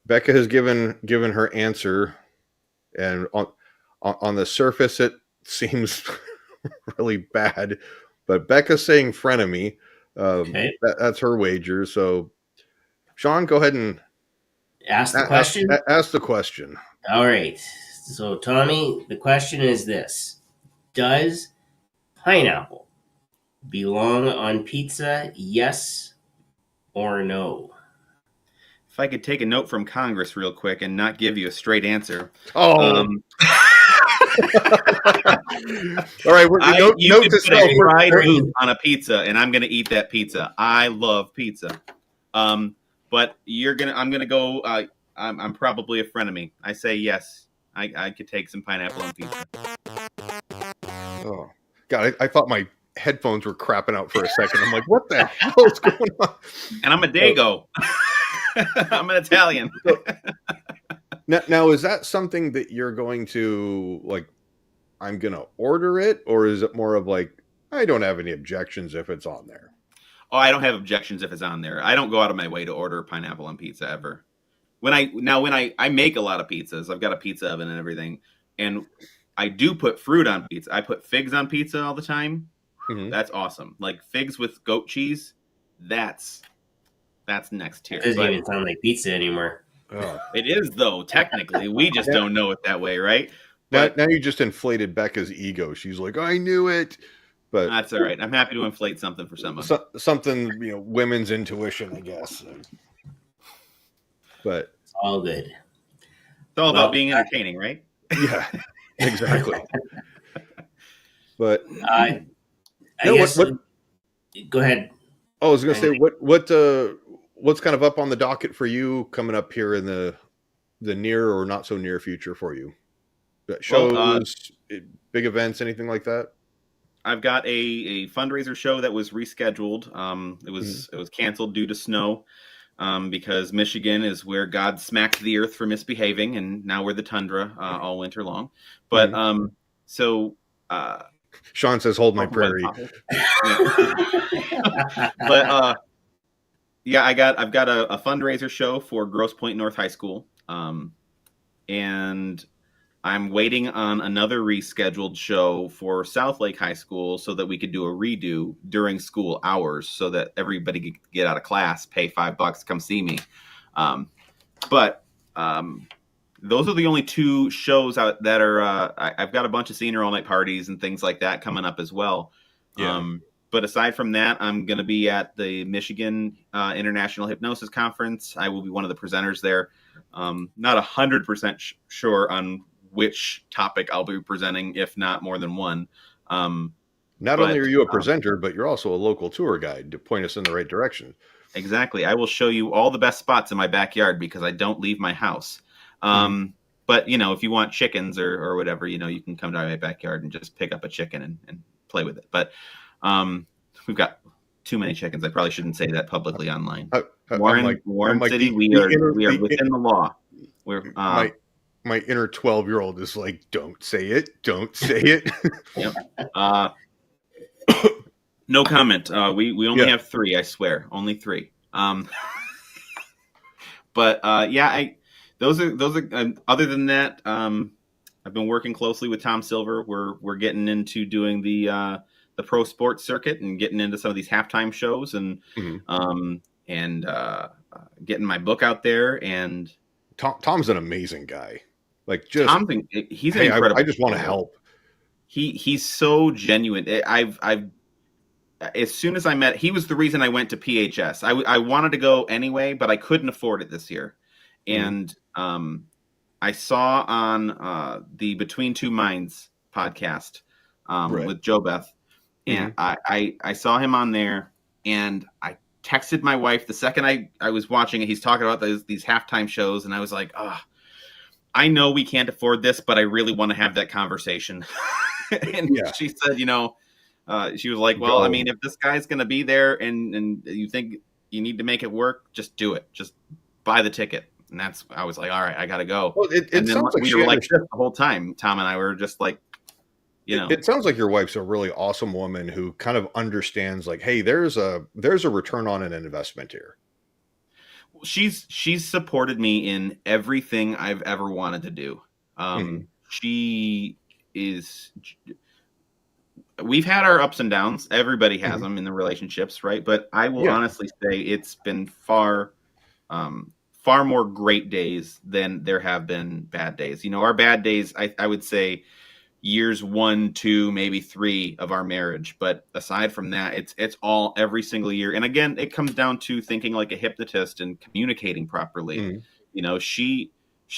Becca has given her answer, and on the surface it seems really bad, but Becca's saying frenemy. That's her wager. So, Sean, go ahead and ask the question. Ask the question. All right. So, Tommy, the question is this: does pineapple belong on pizza? Yes or no? If I could take a note from Congress real quick and not give you a straight answer. Oh. All right. Note to self: fried food on a pizza, and I'm going to eat that pizza. I love pizza. But I'm going to go. I'm probably a frenemy. I say yes. I could take some pineapple on pizza. Oh God! I thought my headphones were crapping out for a second. I'm like, what the hell is going on? And I'm a Dago. I'm an Italian. Now, is that something that you're going to, like, I'm going to order it, or is it more of like, I don't have any objections if it's on there? Oh, I don't have objections if it's on there. I don't go out of my way to order pineapple on pizza ever. When I make a lot of pizzas, I've got a pizza oven and everything, and I do put fruit on pizza. I put figs on pizza all the time. That's awesome. Like figs with goat cheese, that's next tier. It doesn't even sound like pizza anymore. Oh. It is, though, technically. We just don't know it that way, right? Now you just inflated Becca's ego. She's like, I knew it. But that's all right. I'm happy to inflate something for someone. Something, women's intuition, I guess. But it's all good. It's all about being entertaining, right? Yeah, exactly. But I guess. Go ahead. I was going to say, what's kind of up on the docket for you coming up here in the near or not so near future for you? Shows, big events, anything like that? I've got a fundraiser show that was rescheduled. It was canceled due to snow. because Michigan is where God smacked the earth for misbehaving, and now we're the tundra all winter long. But so Sean says, "Hold my talking about prairie." topic. But yeah, I've got a fundraiser show for Grosse Pointe North High School, and I'm waiting on another rescheduled show for South Lake High School so that we could do a redo during school hours so that everybody could get out of class, pay $5, come see me. But those are the only two shows out that are, I've got a bunch of senior all night parties and things like that coming up as well. Yeah. But aside from that, I'm going to be at the Michigan International Hypnosis Conference. I will be one of the presenters there. Not 100% sure on which topic I'll be presenting, if not more than one. Not only are you a presenter, but you're also a local tour guide to point us in the right direction. Exactly. I will show you all the best spots in my backyard because I don't leave my house. But, you know, if you want chickens or whatever, you know, you can come to my backyard and just pick up a chicken and play with it. But we've got too many chickens. I probably shouldn't say that publicly online. Warren City, we are within the law. We're my inner 12-year-old is like, don't say it. Don't say it. Yep. No comment. We only have 3, I swear. Only 3. But yeah, those are other than that, I've been working closely with Tom Silver. We're getting into doing the pro sports circuit and getting into some of these halftime shows and getting my book out there. And Tom's an amazing guy. Like, he's an incredible. I just want to help. He's so genuine. I've as soon as I met, he was the reason I went to PHS. I wanted to go anyway, but I couldn't afford it this year. And I saw on the Between Two Minds podcast with Joe Beth, and I saw him on there, and I texted my wife the second I was watching it. He's talking about these halftime shows, and I was like, I know we can't afford this, but I really want to have that conversation. And she said, you know, she was like, well, I mean, if this guy's going to be there and you think you need to make it work, just do it. Just buy the ticket. And I was like, all right, I got to go. Well, it sounds like we were like this the whole time. Tom and I were just like, you know. It sounds like your wife's a really awesome woman who kind of understands, like, hey, there's a return on an investment here. She's supported me in everything I've ever wanted to do. She is. We've had our ups and downs. Everybody has them in the relationships, right? But I will honestly say it's been far more great days than there have been bad days. You know, our bad days, I would say years 1, 2, maybe 3 of our marriage. But aside from that, it's all every single year. And again, it comes down to thinking like a hypnotist and communicating properly. You know, she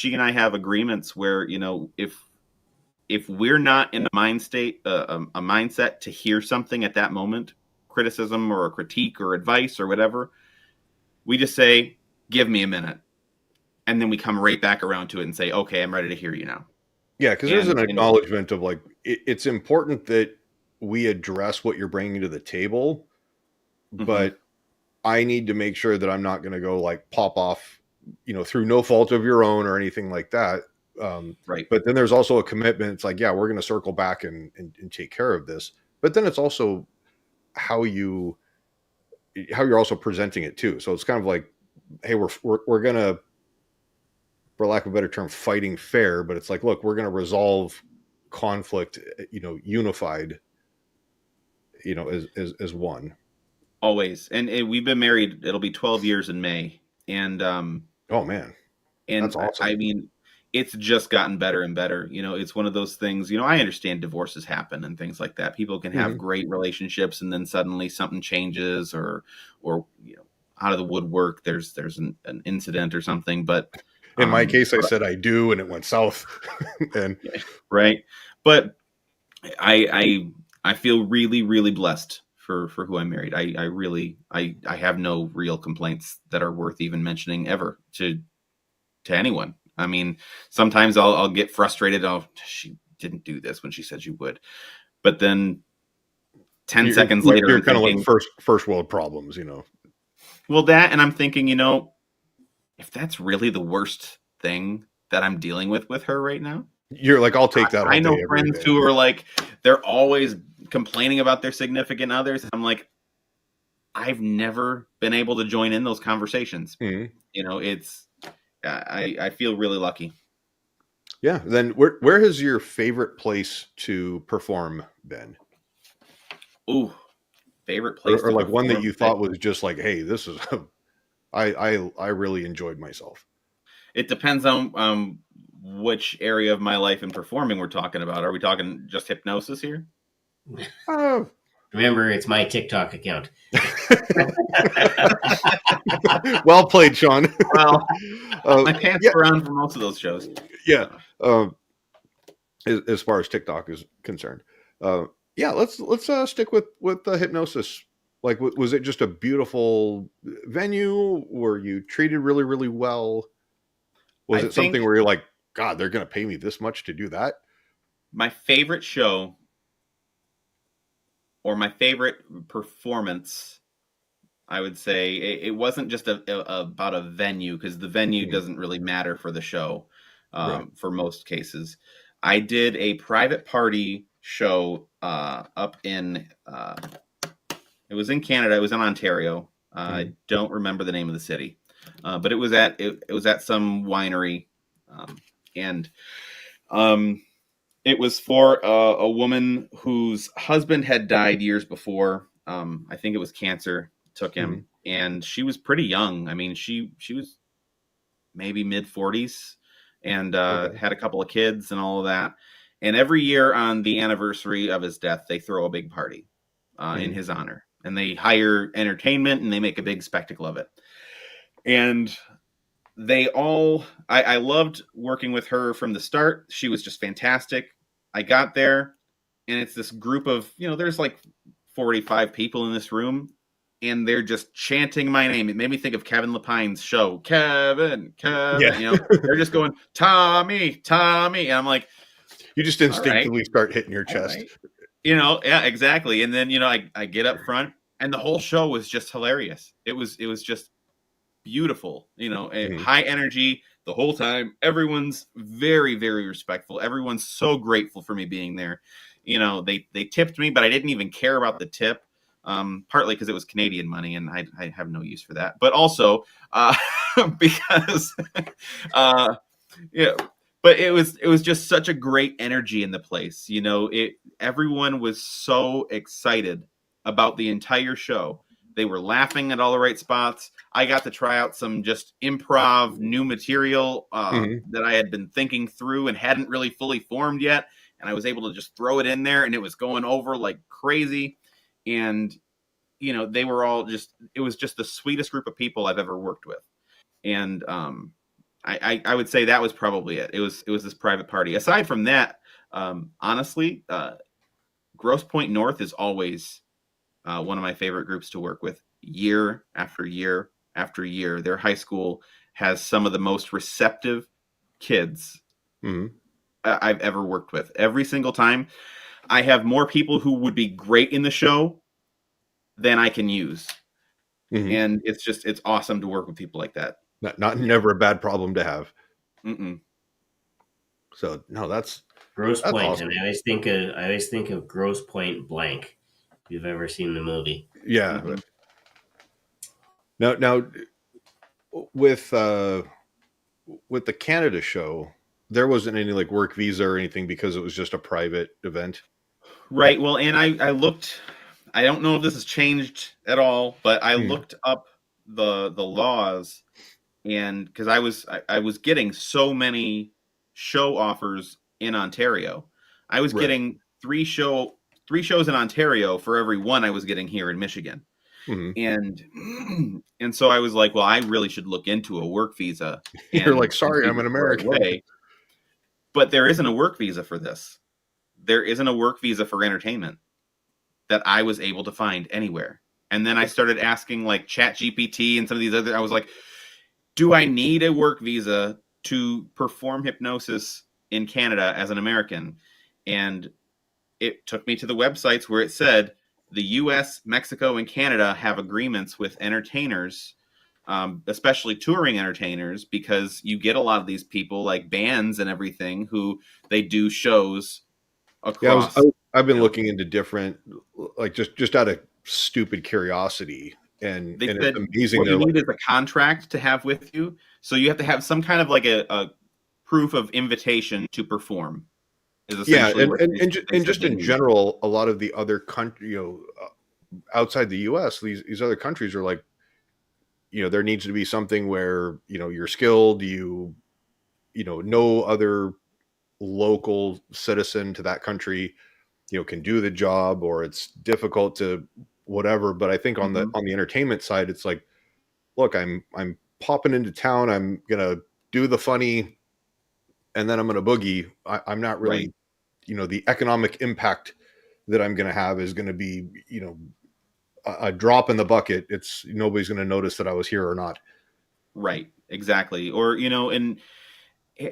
and I have agreements where, you know, if we're not in a mindset to hear something at that moment, criticism or a critique or advice or whatever, we just say, give me a minute. And then we come right back around to it and say, okay, I'm ready to hear you now. Yeah, because there's an acknowledgement of like, it's important that we address what you're bringing to the table, but I need to make sure that I'm not going to go like pop off, you know, through no fault of your own or anything like that. Right. But then there's also a commitment. It's like, yeah, we're going to circle back and take care of this. But then it's also how you're also presenting it too. So it's kind of like, hey, we're going to, for lack of a better term, fighting fair, but it's like, look, we're going to resolve conflict, you know, unified, you know, as one. Always. And we've been married. It'll be 12 years in May. And, oh man, and that's awesome. I mean, it's just gotten better and better. You know, it's one of those things, you know, I understand divorces happen and things like that. People can have great relationships and then suddenly something changes or, you know, out of the woodwork, there's an incident or something. But in my case, I said I do, and it went south. And right. But I feel really, really blessed for who I married. I really have no real complaints that are worth even mentioning ever to anyone. I mean, sometimes I'll get frustrated. Oh, she didn't do this when she said she would. But then 10 seconds later, you're kind of like first world problems, you know. Well, that, and I'm thinking, if that's really the worst thing that I'm dealing with her right now. You're like, I'll take that all I know day, every friends day. who are like, they're always complaining about their significant others. I'm like, I've never been able to join in those conversations. Mhm. I feel really lucky. Yeah. Then where has your favorite place to perform been? Ooh, favorite place Or to like one that perform. you thought was just like, hey, this is I really enjoyed myself. It depends on which area of my life and performing we're talking about. Are we talking just hypnosis here? Remember, it's my TikTok account. Well played, Sean. Well, my pants were on for most of those shows. Yeah. As far as TikTok is concerned, yeah. Let's stick with the hypnosis. Like, was it just a beautiful venue? Were you treated really, really well? Was it something where you're like, God, they're going to pay me this much to do that? My favorite show, or my favorite performance, I would say it wasn't just about a venue, because the venue doesn't really matter for the show, for most cases. I did a private party show up in, it was in Canada. It was in Ontario. I don't remember the name of the city, but it was at some winery, and it was for a woman whose husband had died years before. I think it was cancer took him, and she was pretty young. I mean, she was maybe mid-40s, and had a couple of kids and all of that. And every year on the anniversary of his death, they throw a big party in his honor, and they hire entertainment and they make a big spectacle of it. And I loved working with her from the start. She was just fantastic. I got there, and it's this group of, there's like 45 people in this room, and they're just chanting my name. It made me think of Kevin Lepine's show. Kevin. Yeah. They're just going, Tommy. And I'm like, you just instinctively start hitting your chest. Right. Yeah, exactly. And then, I get up front, and the whole show was just hilarious. It was just beautiful, high energy the whole time. Everyone's very, very respectful. Everyone's so grateful for me being there. They tipped me, but I didn't even care about the tip. Partly because it was Canadian money, and I have no use for that. But also because, but it was just such a great energy in the place. Everyone was so excited about the entire show. They were laughing at all the right spots. I got to try out some just improv new material that I had been thinking through and hadn't really fully formed yet. And I was able to just throw it in there, and it was going over like crazy. And, they were all it was just the sweetest group of people I've ever worked with. And I would say that was probably it. It was this private party. Aside from that, honestly, Grosse Pointe North is always one of my favorite groups to work with, year after year after year. Their high school has some of the most receptive kids I've ever worked with. Every single time, I have more people who would be great in the show than I can use. And it's awesome to work with people like that. Never a bad problem to have. Mm-mm. So no, that's Grosse Pointe, awesome. and I always think of Grosse Pointe blank. If you've ever seen the movie, yeah. Now, with the Canada show, there wasn't any like work visa or anything because it was just a private event, right? Well, and I looked. I don't know if this has changed at all, but I looked up the laws, and because I was getting so many show offers in Ontario. I was getting three shows in Ontario for every one I was getting here in Michigan. And so I was like, well, I really should look into a work visa. You're like, sorry, I'm an American. Right. But there isn't a work visa for this. There isn't a work visa for entertainment that I was able to find anywhere. And then I started asking like ChatGPT and some of these other, I was like, do I need a work visa to perform hypnosis in Canada as an American? And it took me to the websites where it said the US, Mexico, and Canada have agreements with entertainers especially touring entertainers, because you get a lot of these people like bands and everything who they do shows Yeah, across. I've been You know, looking into different, like just out of stupid curiosity, and they it's said amazing. what you They're like, need is a contract to have with you, so you have to have some kind of like a proof of invitation to perform. Is yeah, essentially what they and said just they in need. general, a lot of the other country, outside the U.S., these other countries are like, there needs to be something where you're skilled, no other local citizen to that country can do the job, or it's difficult to whatever. But I think on the Mhm. entertainment side, it's like, look, I'm popping into town, I'm gonna do the funny, and then I'm gonna boogie. I'm not Right. really, the economic impact that I'm gonna have is gonna be, a drop in the bucket. It's nobody's gonna notice that I was here or not. Right. Exactly. Or and eh,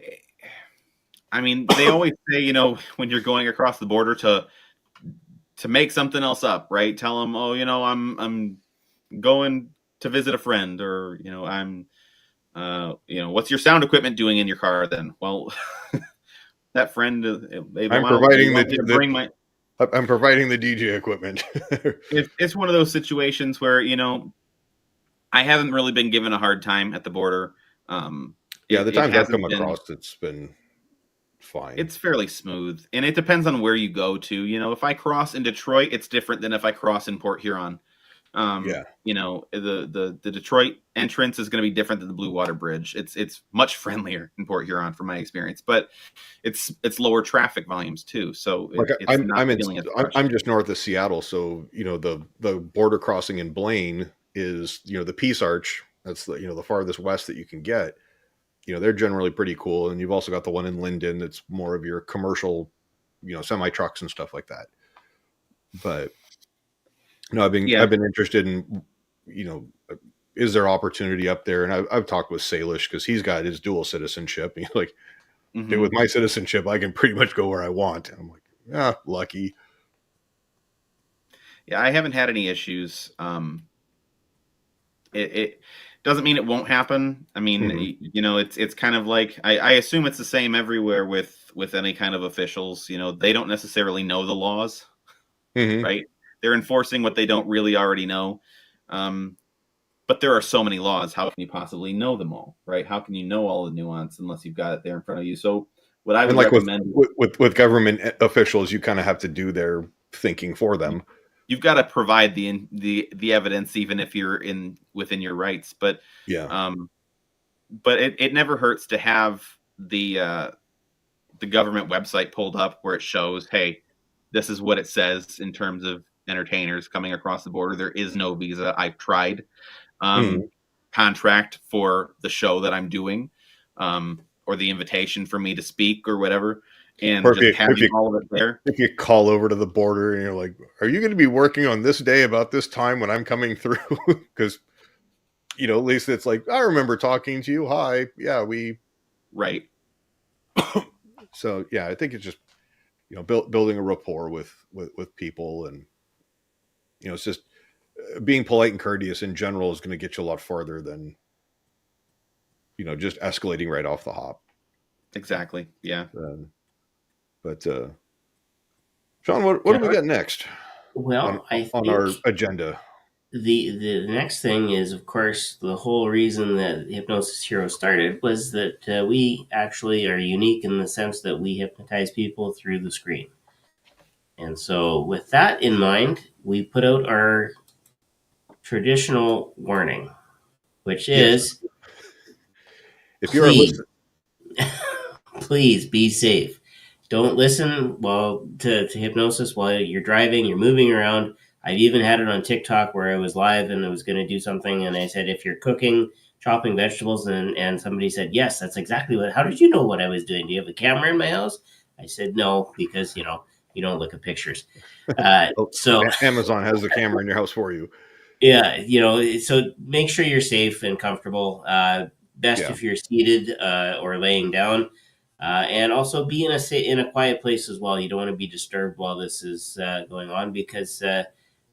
I mean, they always say, when you're going across the border to make something else up, right? Tell them, oh, I'm going to visit a friend, or I'm, what's your sound equipment doing in your car? Then, well, that friend, I'm they providing want me to bring my. I'm providing the DJ equipment. It's one of those situations where I haven't really been given a hard time at the border. Um, Yeah, the it times I've come hasn't been. across, it's been fine. It's fairly smooth, and it depends on where you go to. If I cross in Detroit, it's different than if I cross in Port Huron. Yeah. The Detroit entrance is going to be different than the Blue Water Bridge. It's much friendlier in Port Huron from my experience, but it's lower traffic volumes too, so Like it's not feeling as I'm rushed. just north of Seattle, so the border crossing in Blaine is the Peace Arch. That's the farthest west that you can get. They're generally pretty cool, and you've also got the one in Linden that's more of your commercial, semi trucks and stuff like that. But no, Yeah. I've been interested in, you know, is there opportunity up there? And I've talked with Salish because he's got his dual citizenship. And he's like, dude, with Hmm. my citizenship, I can pretty much go where I want. And I'm like, yeah, lucky. Yeah, I haven't had any issues. It doesn't mean it won't happen. I mean, Hmm. it's kind of like I assume it's the same everywhere with any kind of officials. They don't necessarily know the laws, Hmm. right? They're enforcing what they don't really already know. Um, but there are so many laws. How can you possibly know them all, right? How can you know all the nuance unless you've got it there in front of you? So what I And would like recommend, with government officials, you kind of have to do their thinking for them. you've got to provide the evidence, even if you're within your rights. But Yeah. um, but it never hurts to have the government website pulled up where it shows, hey, this is what it says in terms of entertainers coming across the border. There is no visa. I've tried. Hmm. Contract for the show that I'm doing, or the invitation for me to speak or whatever, and Or just having all of it there. if you call over to the border and you're like, are you going to be working on this day about this time when I'm coming through? Because at least it's like, I remember talking to you. Hi. Yeah, we. Right. So yeah, I think it's just, building a rapport with people, and, it's just being polite and courteous in general is going to get you a lot farther than, just escalating right off the hop. Exactly. Yeah. But Sean, what Yeah. do we got next on Well, I our think agenda? the next thing is, of course, the whole reason that Hypnosis Hero started was that we actually are unique in the sense that we hypnotize people through the screen. And so, with that in mind, we put out our traditional warning, which Yes. is If you're please, listening, please be safe. Don't listen to hypnosis while you're driving, you're moving around. I've even had it on TikTok where I was live and I was going to do something, and I said, if you're cooking, chopping vegetables, and somebody said, yes, that's exactly how did you know what I was doing? Do you have a camera in my house? I said, no, because, you don't look at pictures. So Amazon has the camera in your house for you. yeah, so make sure you're safe and comfortable. Best Yeah. if you're seated or laying down, and also be in a quiet place as well. You don't want to be disturbed while this is going on because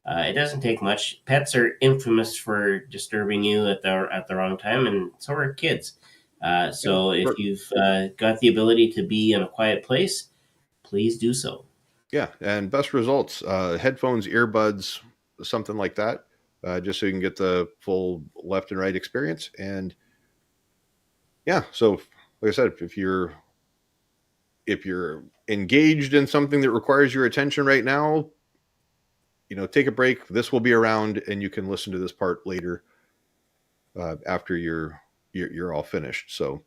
It doesn't take much. Pets are infamous for disturbing you at the wrong time, and so are kids. So if you've got the ability to be in a quiet place, please do so. Yeah, and best results, headphones, earbuds, something like that, just so you can get the full left and right experience. And yeah, so like I said, if you're engaged in something that requires your attention right now, take a break. This will be around, and you can listen to this part later after you're all finished. So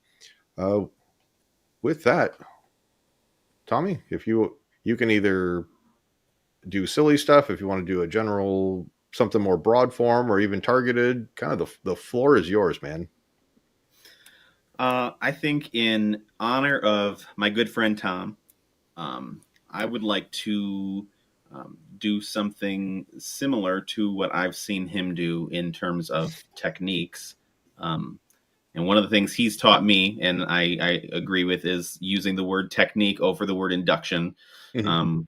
uh, with that, Tommy, if you can either do silly stuff, if you want to do a general something more broad form or even targeted, kind of the floor is yours, man. I think in honor of my good friend Tom, I would like to do something similar to what I've seen him do in terms of techniques. And one of the things he's taught me, and I agree with, is using the word technique over the word induction. Mm-hmm.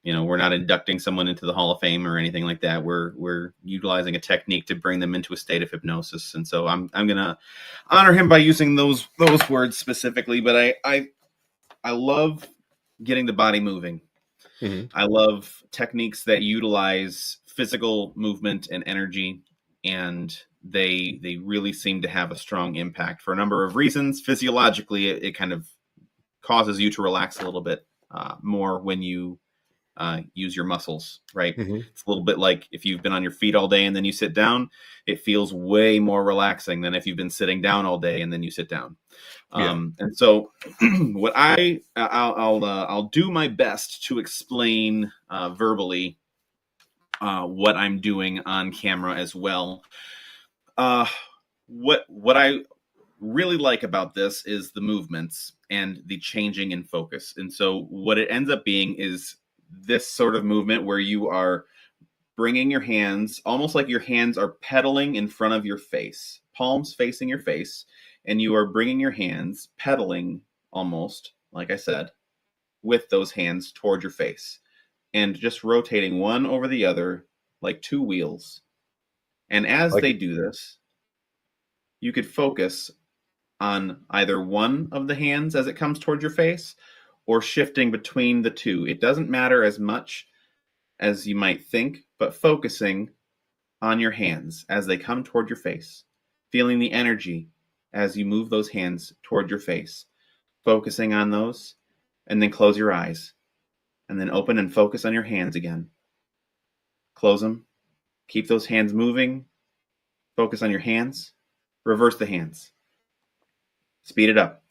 We're not inducting someone into the Hall of Fame or anything like that. We're utilizing a technique to bring them into a state of hypnosis. And so I'm gonna honor him by using those words specifically. But I love getting the body moving. Mm-hmm. I love techniques that utilize physical movement and energy, and they really seem to have a strong impact for a number of reasons. Physiologically, it kind of causes you to relax a little bit more when you use your muscles, right? Mm-hmm. It's a little bit like if you've been on your feet all day and then you sit down, it feels way more relaxing than if you've been sitting down all day and then you sit down. And so what I'll do my best to explain verbally what I'm doing on camera as well. What I really like about this is the movements and the changing in focus. And so what it ends up being is this sort of movement where you are bringing your hands almost like your hands are pedaling in front of your face, palms facing your face, and you are bringing your hands pedaling almost, like I said, with those hands toward your face and just rotating one over the other like two wheels. And as Like they it. do this, you could focus on either one of the hands as it comes toward your face or shifting between the two. It doesn't matter as much as you might think, but focusing on your hands as they come toward your face, feeling the energy as you move those hands toward your face, focusing on those, and then close your eyes, and then open and focus on your hands again. Close them, keep those hands moving, focus on your hands, reverse the hands, speed it up,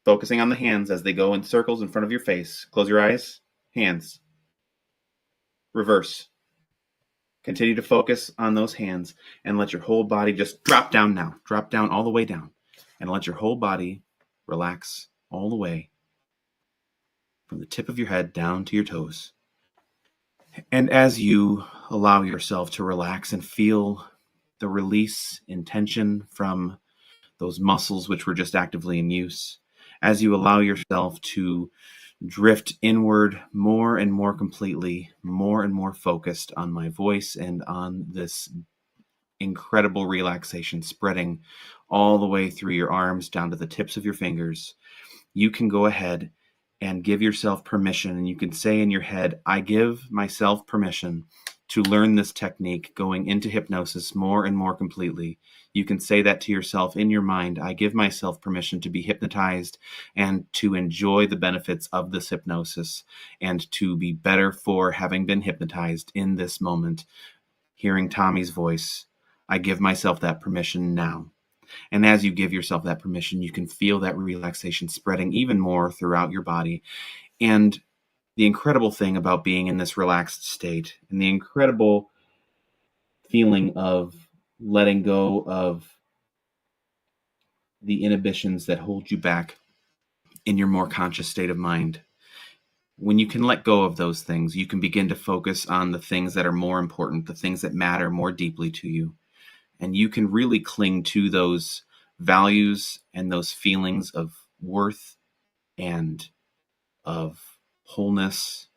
focusing on the hands as they go in circles in front of your face. Close your eyes, hands, reverse. Continue to focus on those hands and let your whole body just drop down now. Drop down all the way down and let your whole body relax all the way from the tip of your head down to your toes. And as you allow yourself to relax and feel the release in tension from those muscles which were just actively in use, as you allow yourself to drift inward more and more completely, more and more focused on my voice and on this incredible relaxation spreading all the way through your arms down to the tips of your fingers, you can go ahead and give yourself permission. And you can say in your head, I give myself permission to learn this technique going into hypnosis more and more completely. You can say that to yourself in your mind. I give myself permission to be hypnotized and to enjoy the benefits of this hypnosis and to be better for having been hypnotized in this moment. Hearing Tommy's voice, I give myself that permission now. And as you give yourself that permission, you can feel that relaxation spreading even more throughout your body. And the incredible thing about being in this relaxed state and the incredible feeling of letting go of the inhibitions that hold you back in your more conscious state of mind. When you can let go of those things, you can begin to focus on the things that are more important, the things that matter more deeply to you. And you can really cling to those values and those feelings of worth and of wholeness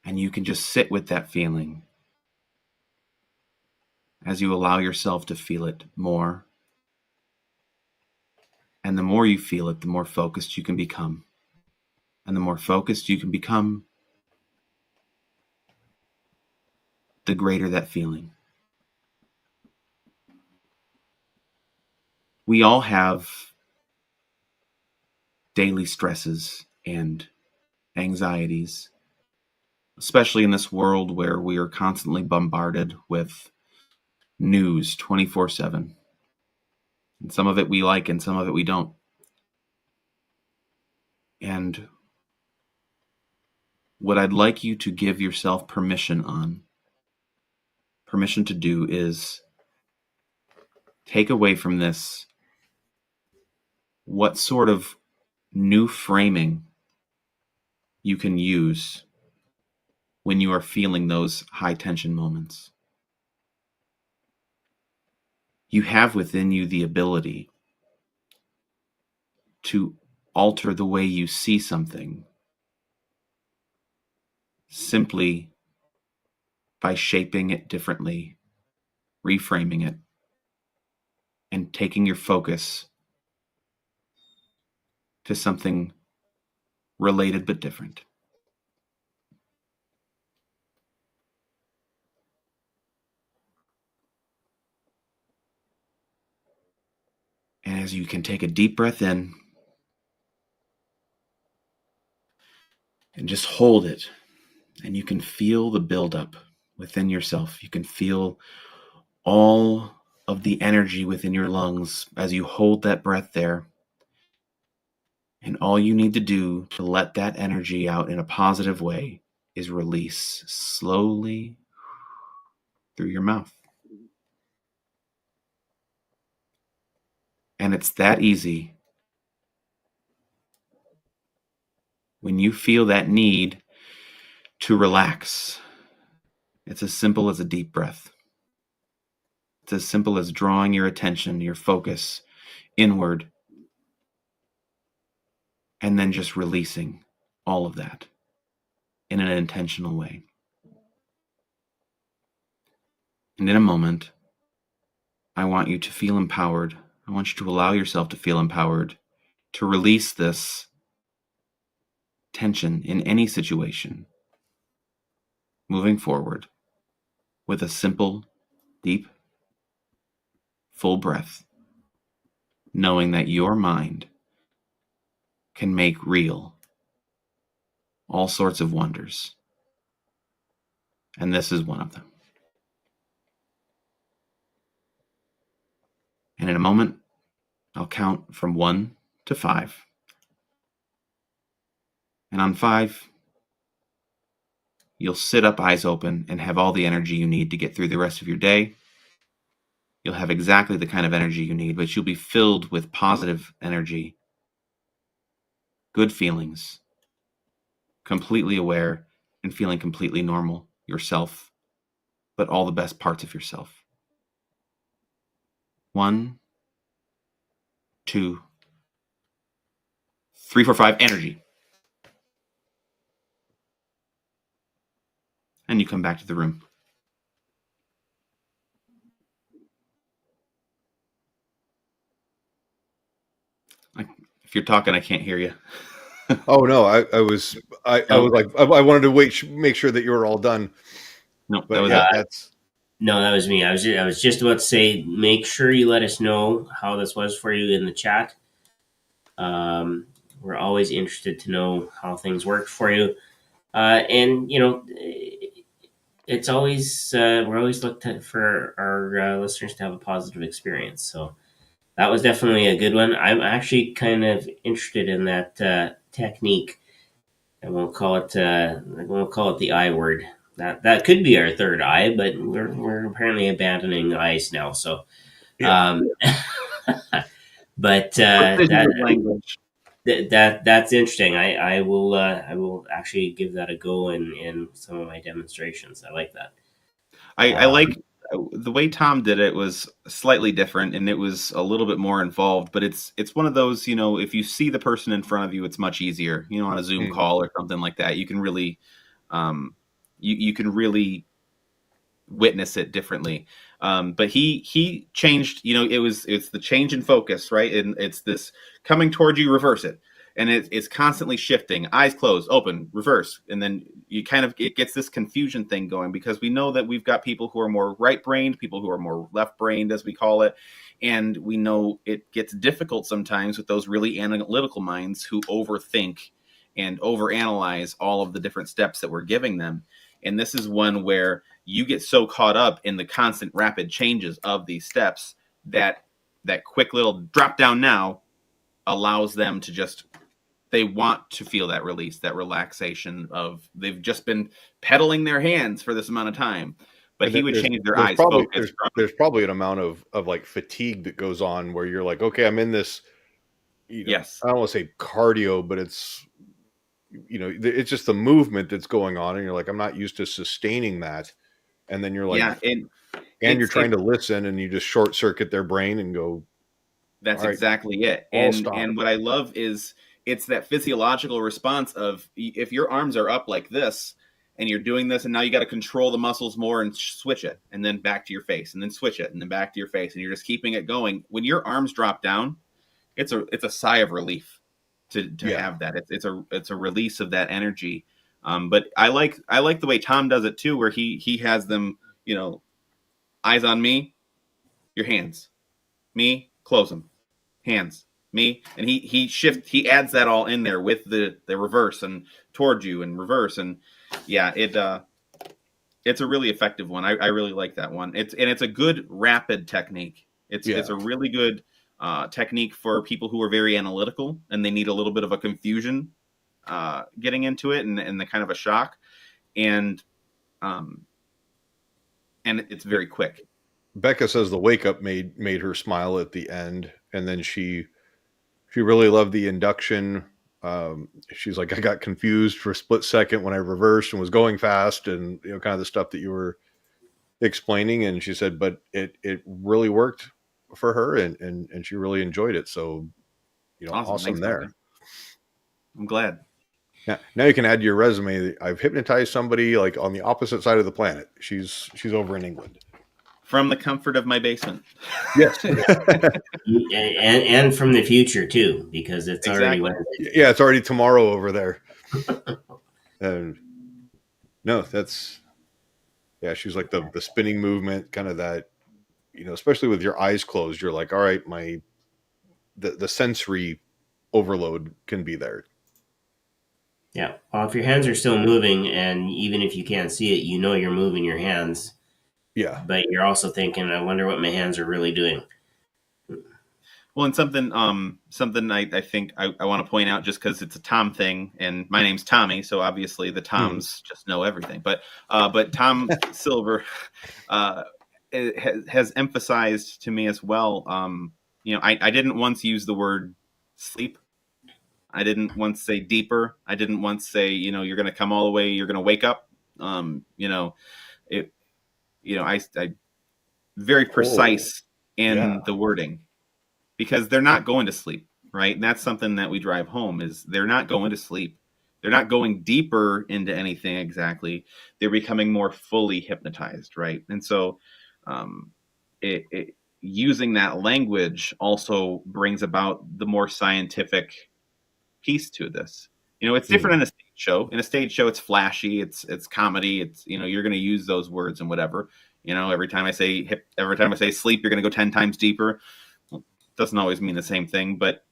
And you can just sit with that feeling as you allow yourself to feel it more. And the more you feel it, the more focused you can become. And the more focused you can become, the greater that feeling. We all have daily stresses and anxieties, especially in this world where we are constantly bombarded with news 24/7. And some of it we like and some of it we don't. And what I'd like you to give yourself permission to do is take away from this what sort of new framing you can use when you are feeling those high tension moments. You have within you the ability to alter the way you see something simply by shaping it differently, reframing it, and taking your focus to something related but different. And as you can take a deep breath in and just hold it, and you can feel the buildup within yourself. You can feel all of the energy within your lungs as you hold that breath there. And all you need to do to let that energy out in a positive way is release slowly through your mouth. And it's that easy. When you feel that need to relax, it's as simple as a deep breath. It's as simple as drawing your attention, your focus inward, and then just releasing all of that in an intentional way. And in a moment, I want you to feel empowered. I want you to allow yourself to feel empowered to release this tension in any situation, moving forward with a simple, deep, full breath, knowing that your mind can make real all sorts of wonders. And this is one of them. And in a moment, I'll count from 1 to 5. And on 5, you'll sit up, eyes open, and have all the energy you need to get through the rest of your day. You'll have exactly the kind of energy you need, but you'll be filled with positive energy, good feelings, completely aware, and feeling completely normal yourself, but all the best parts of yourself. 1, 2, 3, 4, 5, energy. And you come back to the room. If you're talking, I can't hear you. Oh no, I was like, I wanted to make sure that you were all done. No, But that was yeah, it. that's No, that was me. I was just about to say, make sure you let us know how this was for you in the chat. We're always interested to know how things worked for you, and it's always we're always looked for our listeners to have a positive experience. So that was definitely a good one. I'm actually kind of interested in that technique. I won't call it. I won't call it the I word. That could be our third eye, but we're apparently abandoning eyes now. So, Yeah. but language. that's interesting. I will actually give that a go in some of my demonstrations. I like that. I like the way Tom did it was slightly different, and it was a little bit more involved. But it's one of those, if you see the person in front of you, it's much easier. On a Zoom call or something like that, you can really you can really witness it differently. But he changed, it's the change in focus, right? And it's this coming towards you, reverse it. And it's constantly shifting, eyes closed, open, reverse. And then it gets this confusion thing going, because we know that we've got people who are more right-brained, people who are more left-brained, as we call it. And we know it gets difficult sometimes with those really analytical minds who overthink and overanalyze all of the different steps that we're giving them. And this is one where you get so caught up in the constant rapid changes of these steps that quick little drop down now allows them to just, they want to feel that release, that relaxation of, they've just been pedaling their hands for this amount of time. But he would change their eyes focus. There's probably an amount of like fatigue that goes on where you're like, okay, I'm in this, yes, I don't want to say cardio, but it's, it's just the movement that's going on, and you're like, I'm not used to sustaining that. And then you're like, yeah, and you're trying to listen, and you just short circuit their brain and go. That's exactly it. And what I love is it's that physiological response of, if your arms are up like this and you're doing this, and now you got to control the muscles more and switch it, and then back to your face, and then switch it, and then back to your face, and you're just keeping it going. When your arms drop down, it's a sigh of relief to have that. It's a release of that energy. But I like the way Tom does it too, where he has them, eyes on me, your hands, me, close them, hands, me, and he adds that all in there with the reverse and towards you and reverse, and it's a really effective one. I really like that one. It's a good rapid technique. It's a really good technique for people who are very analytical and they need a little bit of a confusion getting into it, and the kind of a shock, and it's very quick. Becca says the wake up made her smile at the end, and then she really loved the induction. She's like, I got confused for a split second when I reversed and was going fast, and kind of the stuff that you were explaining. And she said, but it really worked for her, and she really enjoyed it. So, awesome there. Thanks, I'm glad. Now you can add to your resume, I've hypnotized somebody like on the opposite side of the planet. She's over in England. From the comfort of my basement. Yes. and from the future too, because it's already Wednesday. Yeah, it's already tomorrow over there. No, she's like the spinning movement, kind of that, especially with your eyes closed, you're like, all right, the sensory overload can be there. Yeah. Well, if your hands are still moving, and even if you can't see it, you're moving your hands. Yeah. But you're also thinking, I wonder what my hands are really doing. Well, and something I think I want to point out, just because it's a Tom thing, and my name's Tommy, so obviously the Toms just know everything. But Tom Silver has emphasized to me as well. I didn't once use the word sleep. I didn't once say deeper. I didn't once say, you're going to come all the way, you're going to wake up. I very precise in the wording, because they're not going to sleep, right? And that's something that we drive home, is they're not going to sleep. They're not going deeper into anything exactly. They're becoming more fully hypnotized, right? And so using that language also brings about the more scientific piece to this. It's different in a stage show. In a stage show, it's flashy, it's comedy, it's you're going to use those words and whatever. Every time I say sleep, you're going to go 10 times deeper. Well, doesn't always mean the same thing, but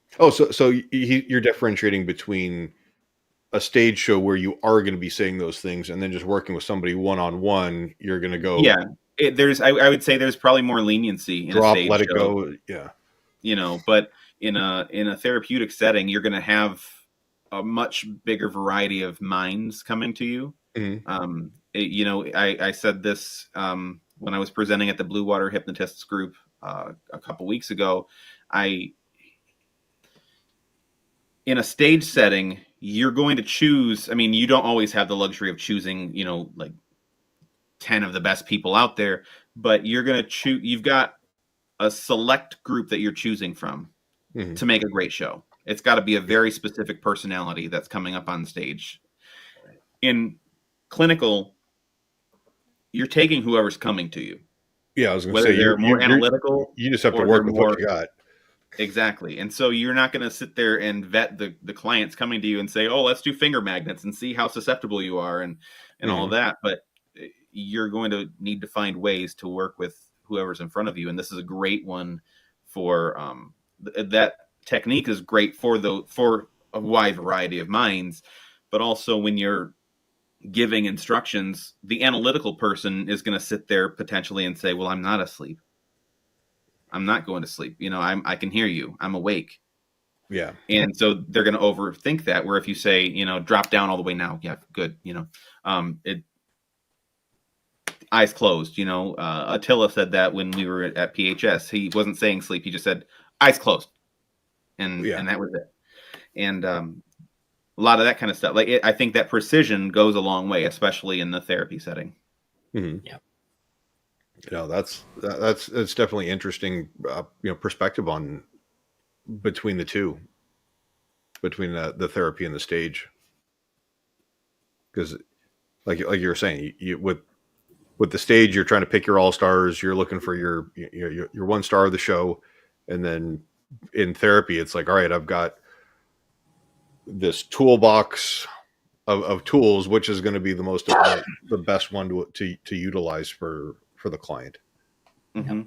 so you're differentiating between a stage show where you are going to be saying those things, and then just working with somebody one-on-one, you're going to go. Yeah, I would say there's probably more leniency in a stage let it show. go. Yeah. But in a therapeutic setting, you're going to have a much bigger variety of minds coming to you. Mm-hmm. I said this when I was presenting at the Blue Water Hypnotists group a couple weeks ago. In a stage setting, you're going to choose. I mean, you don't always have the luxury of choosing, like 10 of the best people out there, but you're going to choose. You've got a select group that you're choosing from to make a great show. It's got to be a very specific personality that's coming up on stage. In clinical, you're taking whoever's coming to you. Yeah, I was going to Whether say they're more analytical, you just have to or work they're with what more you got. exactly. And so you're not going to sit there and vet the clients coming to you and say, "Oh, let's do finger magnets and see how susceptible you are," and all of that. But you're going to need to find ways to work with whoever's in front of you, and this is a great one for that technique is great for a wide variety of minds, but also when you're giving instructions, the analytical person is going to sit there potentially and say, "Well, I'm not asleep. I'm not going to sleep. I can hear you. I'm awake." Yeah. And so they're going to overthink that. Where if you say, drop down all the way now, yeah, good. Eyes closed. Attila said that when we were at PHS. He wasn't saying sleep. He just said eyes closed, and that was it. And a lot of that kind of stuff. I think that precision goes a long way, especially in the therapy setting. Mm-hmm. Yeah. That's definitely interesting. Perspective on between the two, between the therapy and the stage, because like you were saying, you with the stage, you're trying to pick your all-stars. You're looking for your one star of the show. And then in therapy, it's like, all right, I've got this toolbox of tools, which is going to be the best one to utilize for the client. Mm-hmm.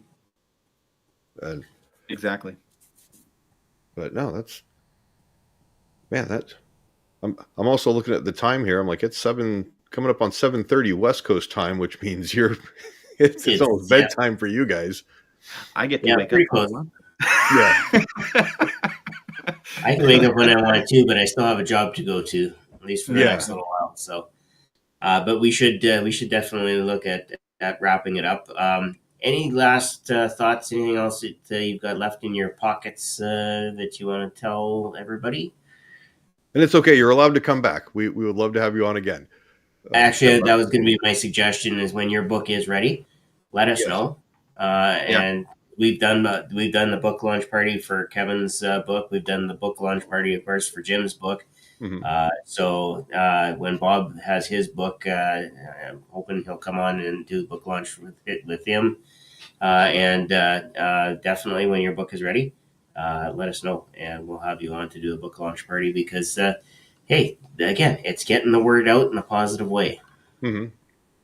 And exactly. But no, I'm also looking at the time here. I'm like, it's coming up on 7:30 West Coast time, which means it's almost bedtime for you guys. I get to wake up. Close. Yeah. I can wake up when I want to, but I still have a job to go to, at least for the next little while. So, but we should definitely look at wrapping it up. Any last thoughts? Anything else that you've got left in your pockets that you want to tell everybody? And it's okay. You're allowed to come back. We would love to have you on again. Actually, that was going to be my suggestion. Is when your book is ready, let us know. And we've done the book launch party for Kevin's book. We've done the book launch party, of course, for Jim's book. Mm-hmm. So when Bob has his book, I'm hoping he'll come on and do the book launch with him. And definitely when your book is ready, let us know, and we'll have you on to do a book launch party because, hey, again, it's getting the word out in a positive way. Mm-hmm.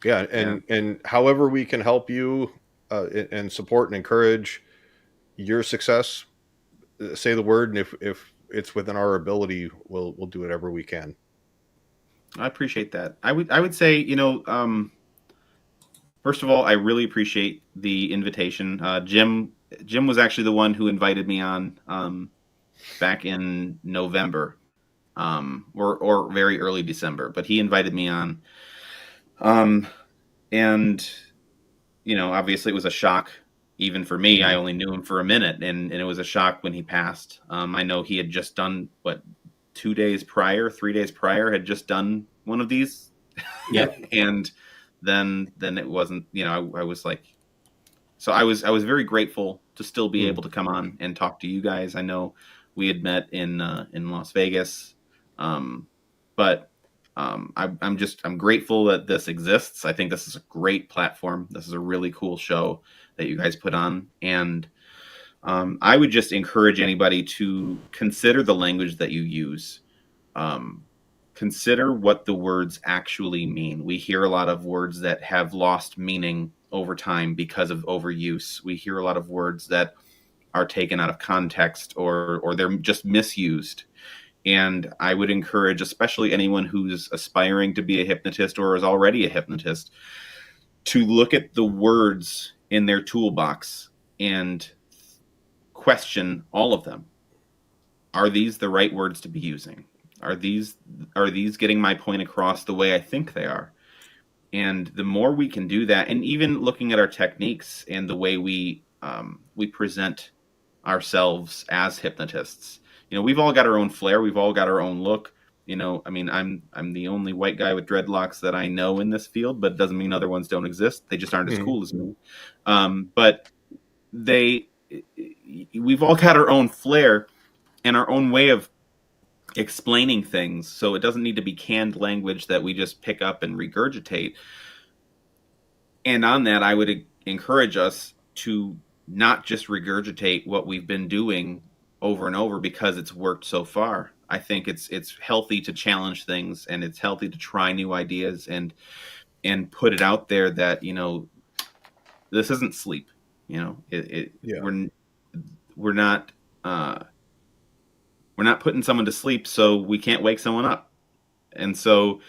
Yeah, and however we can help you and support and encourage your success, say the word, and if it's within our ability, we'll do whatever we can. I appreciate that. I would say, first of all, I really appreciate the invitation. Jim was actually the one who invited me on back in November, or very early December. But he invited me on, and obviously it was a shock even for me. I only knew him for a minute, and it was a shock when he passed. I know he had just done 3 days prior, had just done one of these. Yep. And then it wasn't, I was like, so I was very grateful to still be able to come on and talk to you guys. I know we had met in Las Vegas. But I'm grateful that this exists. I think this is a great platform. This is a really cool show that you guys put on. And I would just encourage anybody to consider the language that you use. Consider what the words actually mean. We hear a lot of words that have lost meaning over time because of overuse. We hear a lot of words that are taken out of context or they're just misused. And I would encourage, especially anyone who's aspiring to be a hypnotist or is already a hypnotist, to look at the words in their toolbox and question all of them. Are these the right words to be using? Are these getting my point across the way I think they are? And the more we can do that, and even looking at our techniques and the way we present ourselves as hypnotists, we've all got our own flair. We've all got our own look. I mean, I'm the only white guy with dreadlocks that I know in this field, but it doesn't mean other ones don't exist. They just aren't as cool as me. But we've all got our own flair and our own way of explaining things. So it doesn't need to be canned language that we just pick up and regurgitate. And on that, I would encourage us to not just regurgitate what we've been doing over and over because it's worked so far. I think it's healthy to challenge things, and it's healthy to try new ideas and put it out there that, you know, this isn't sleep. You know, we're not putting someone to sleep, so we can't wake someone up. And so,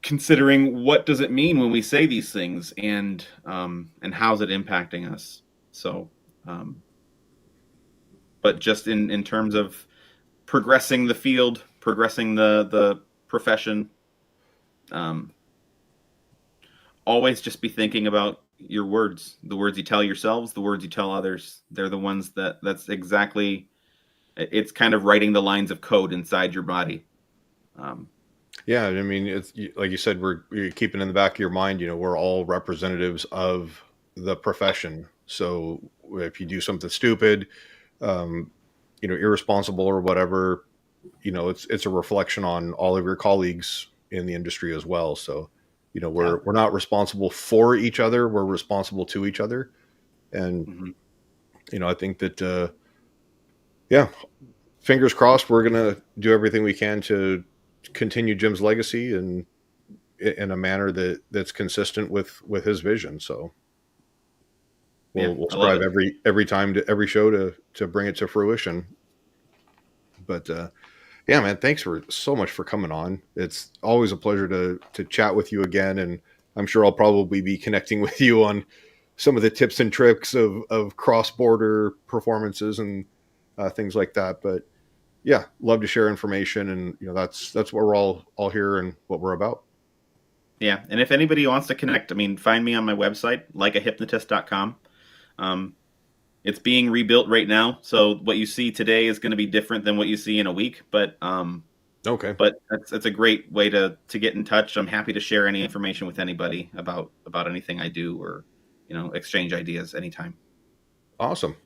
considering what does it mean when we say these things, and how's it impacting us? So, but just in terms of progressing the field, progressing the profession, always just be thinking about your words, the words you tell yourselves, the words you tell others. They're the ones that's exactly, it's kind of writing the lines of code inside your body. Yeah, I mean, it's like you said, you're keeping in the back of your mind, you know, we're all representatives of the profession. So if you do something stupid, you know, irresponsible or whatever, you know, it's a reflection on all of your colleagues in the industry as well. So, you know, we're not responsible for each other, we're responsible to each other. And you know, I think that yeah, fingers crossed, we're gonna do everything we can to continue Jim's legacy and in a manner that's consistent with his vision. So we'll strive every time to every show to bring it to fruition. But yeah, man, thanks so much for coming on. It's always a pleasure to chat with you again, and I'm sure I'll probably be connecting with you on some of the tips and tricks of cross-border performances and things like that. But yeah, love to share information, and you know, that's what we're all here and what we're about. Yeah, and if anybody wants to connect, I mean, find me on my website, likeahypnotist.com. It's being rebuilt right now, so what you see today is going to be different than what you see in a week. But okay, but that's a great way to get in touch. I'm happy to share any information with anybody about anything I do, or, you know, exchange ideas anytime. Awesome.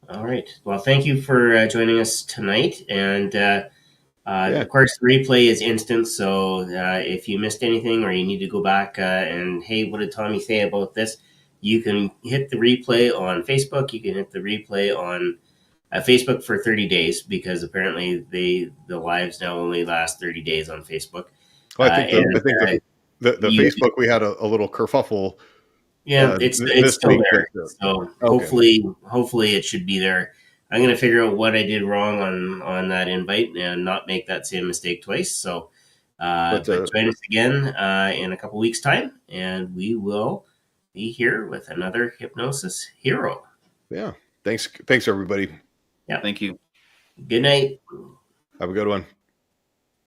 All right. Well, thank you for joining us tonight. And Yeah. of course, the replay is instant. So if you missed anything or you need to go back and, hey, what did Tommy say about this? You can hit the replay on Facebook. You can hit the replay on Facebook for 30 days, because apparently the lives now only last 30 days on Facebook. Well, I think the Facebook, we had a little kerfuffle. Yeah, it's still week, there. but, So okay. hopefully it should be there. I'm going to figure out what I did wrong on that invite and not make that same mistake twice. So, but join us again in a couple weeks' time, and we will be here with another Hypnosis Hero. Yeah. Thanks, everybody. Yeah. Thank you. Good night. Have a good one.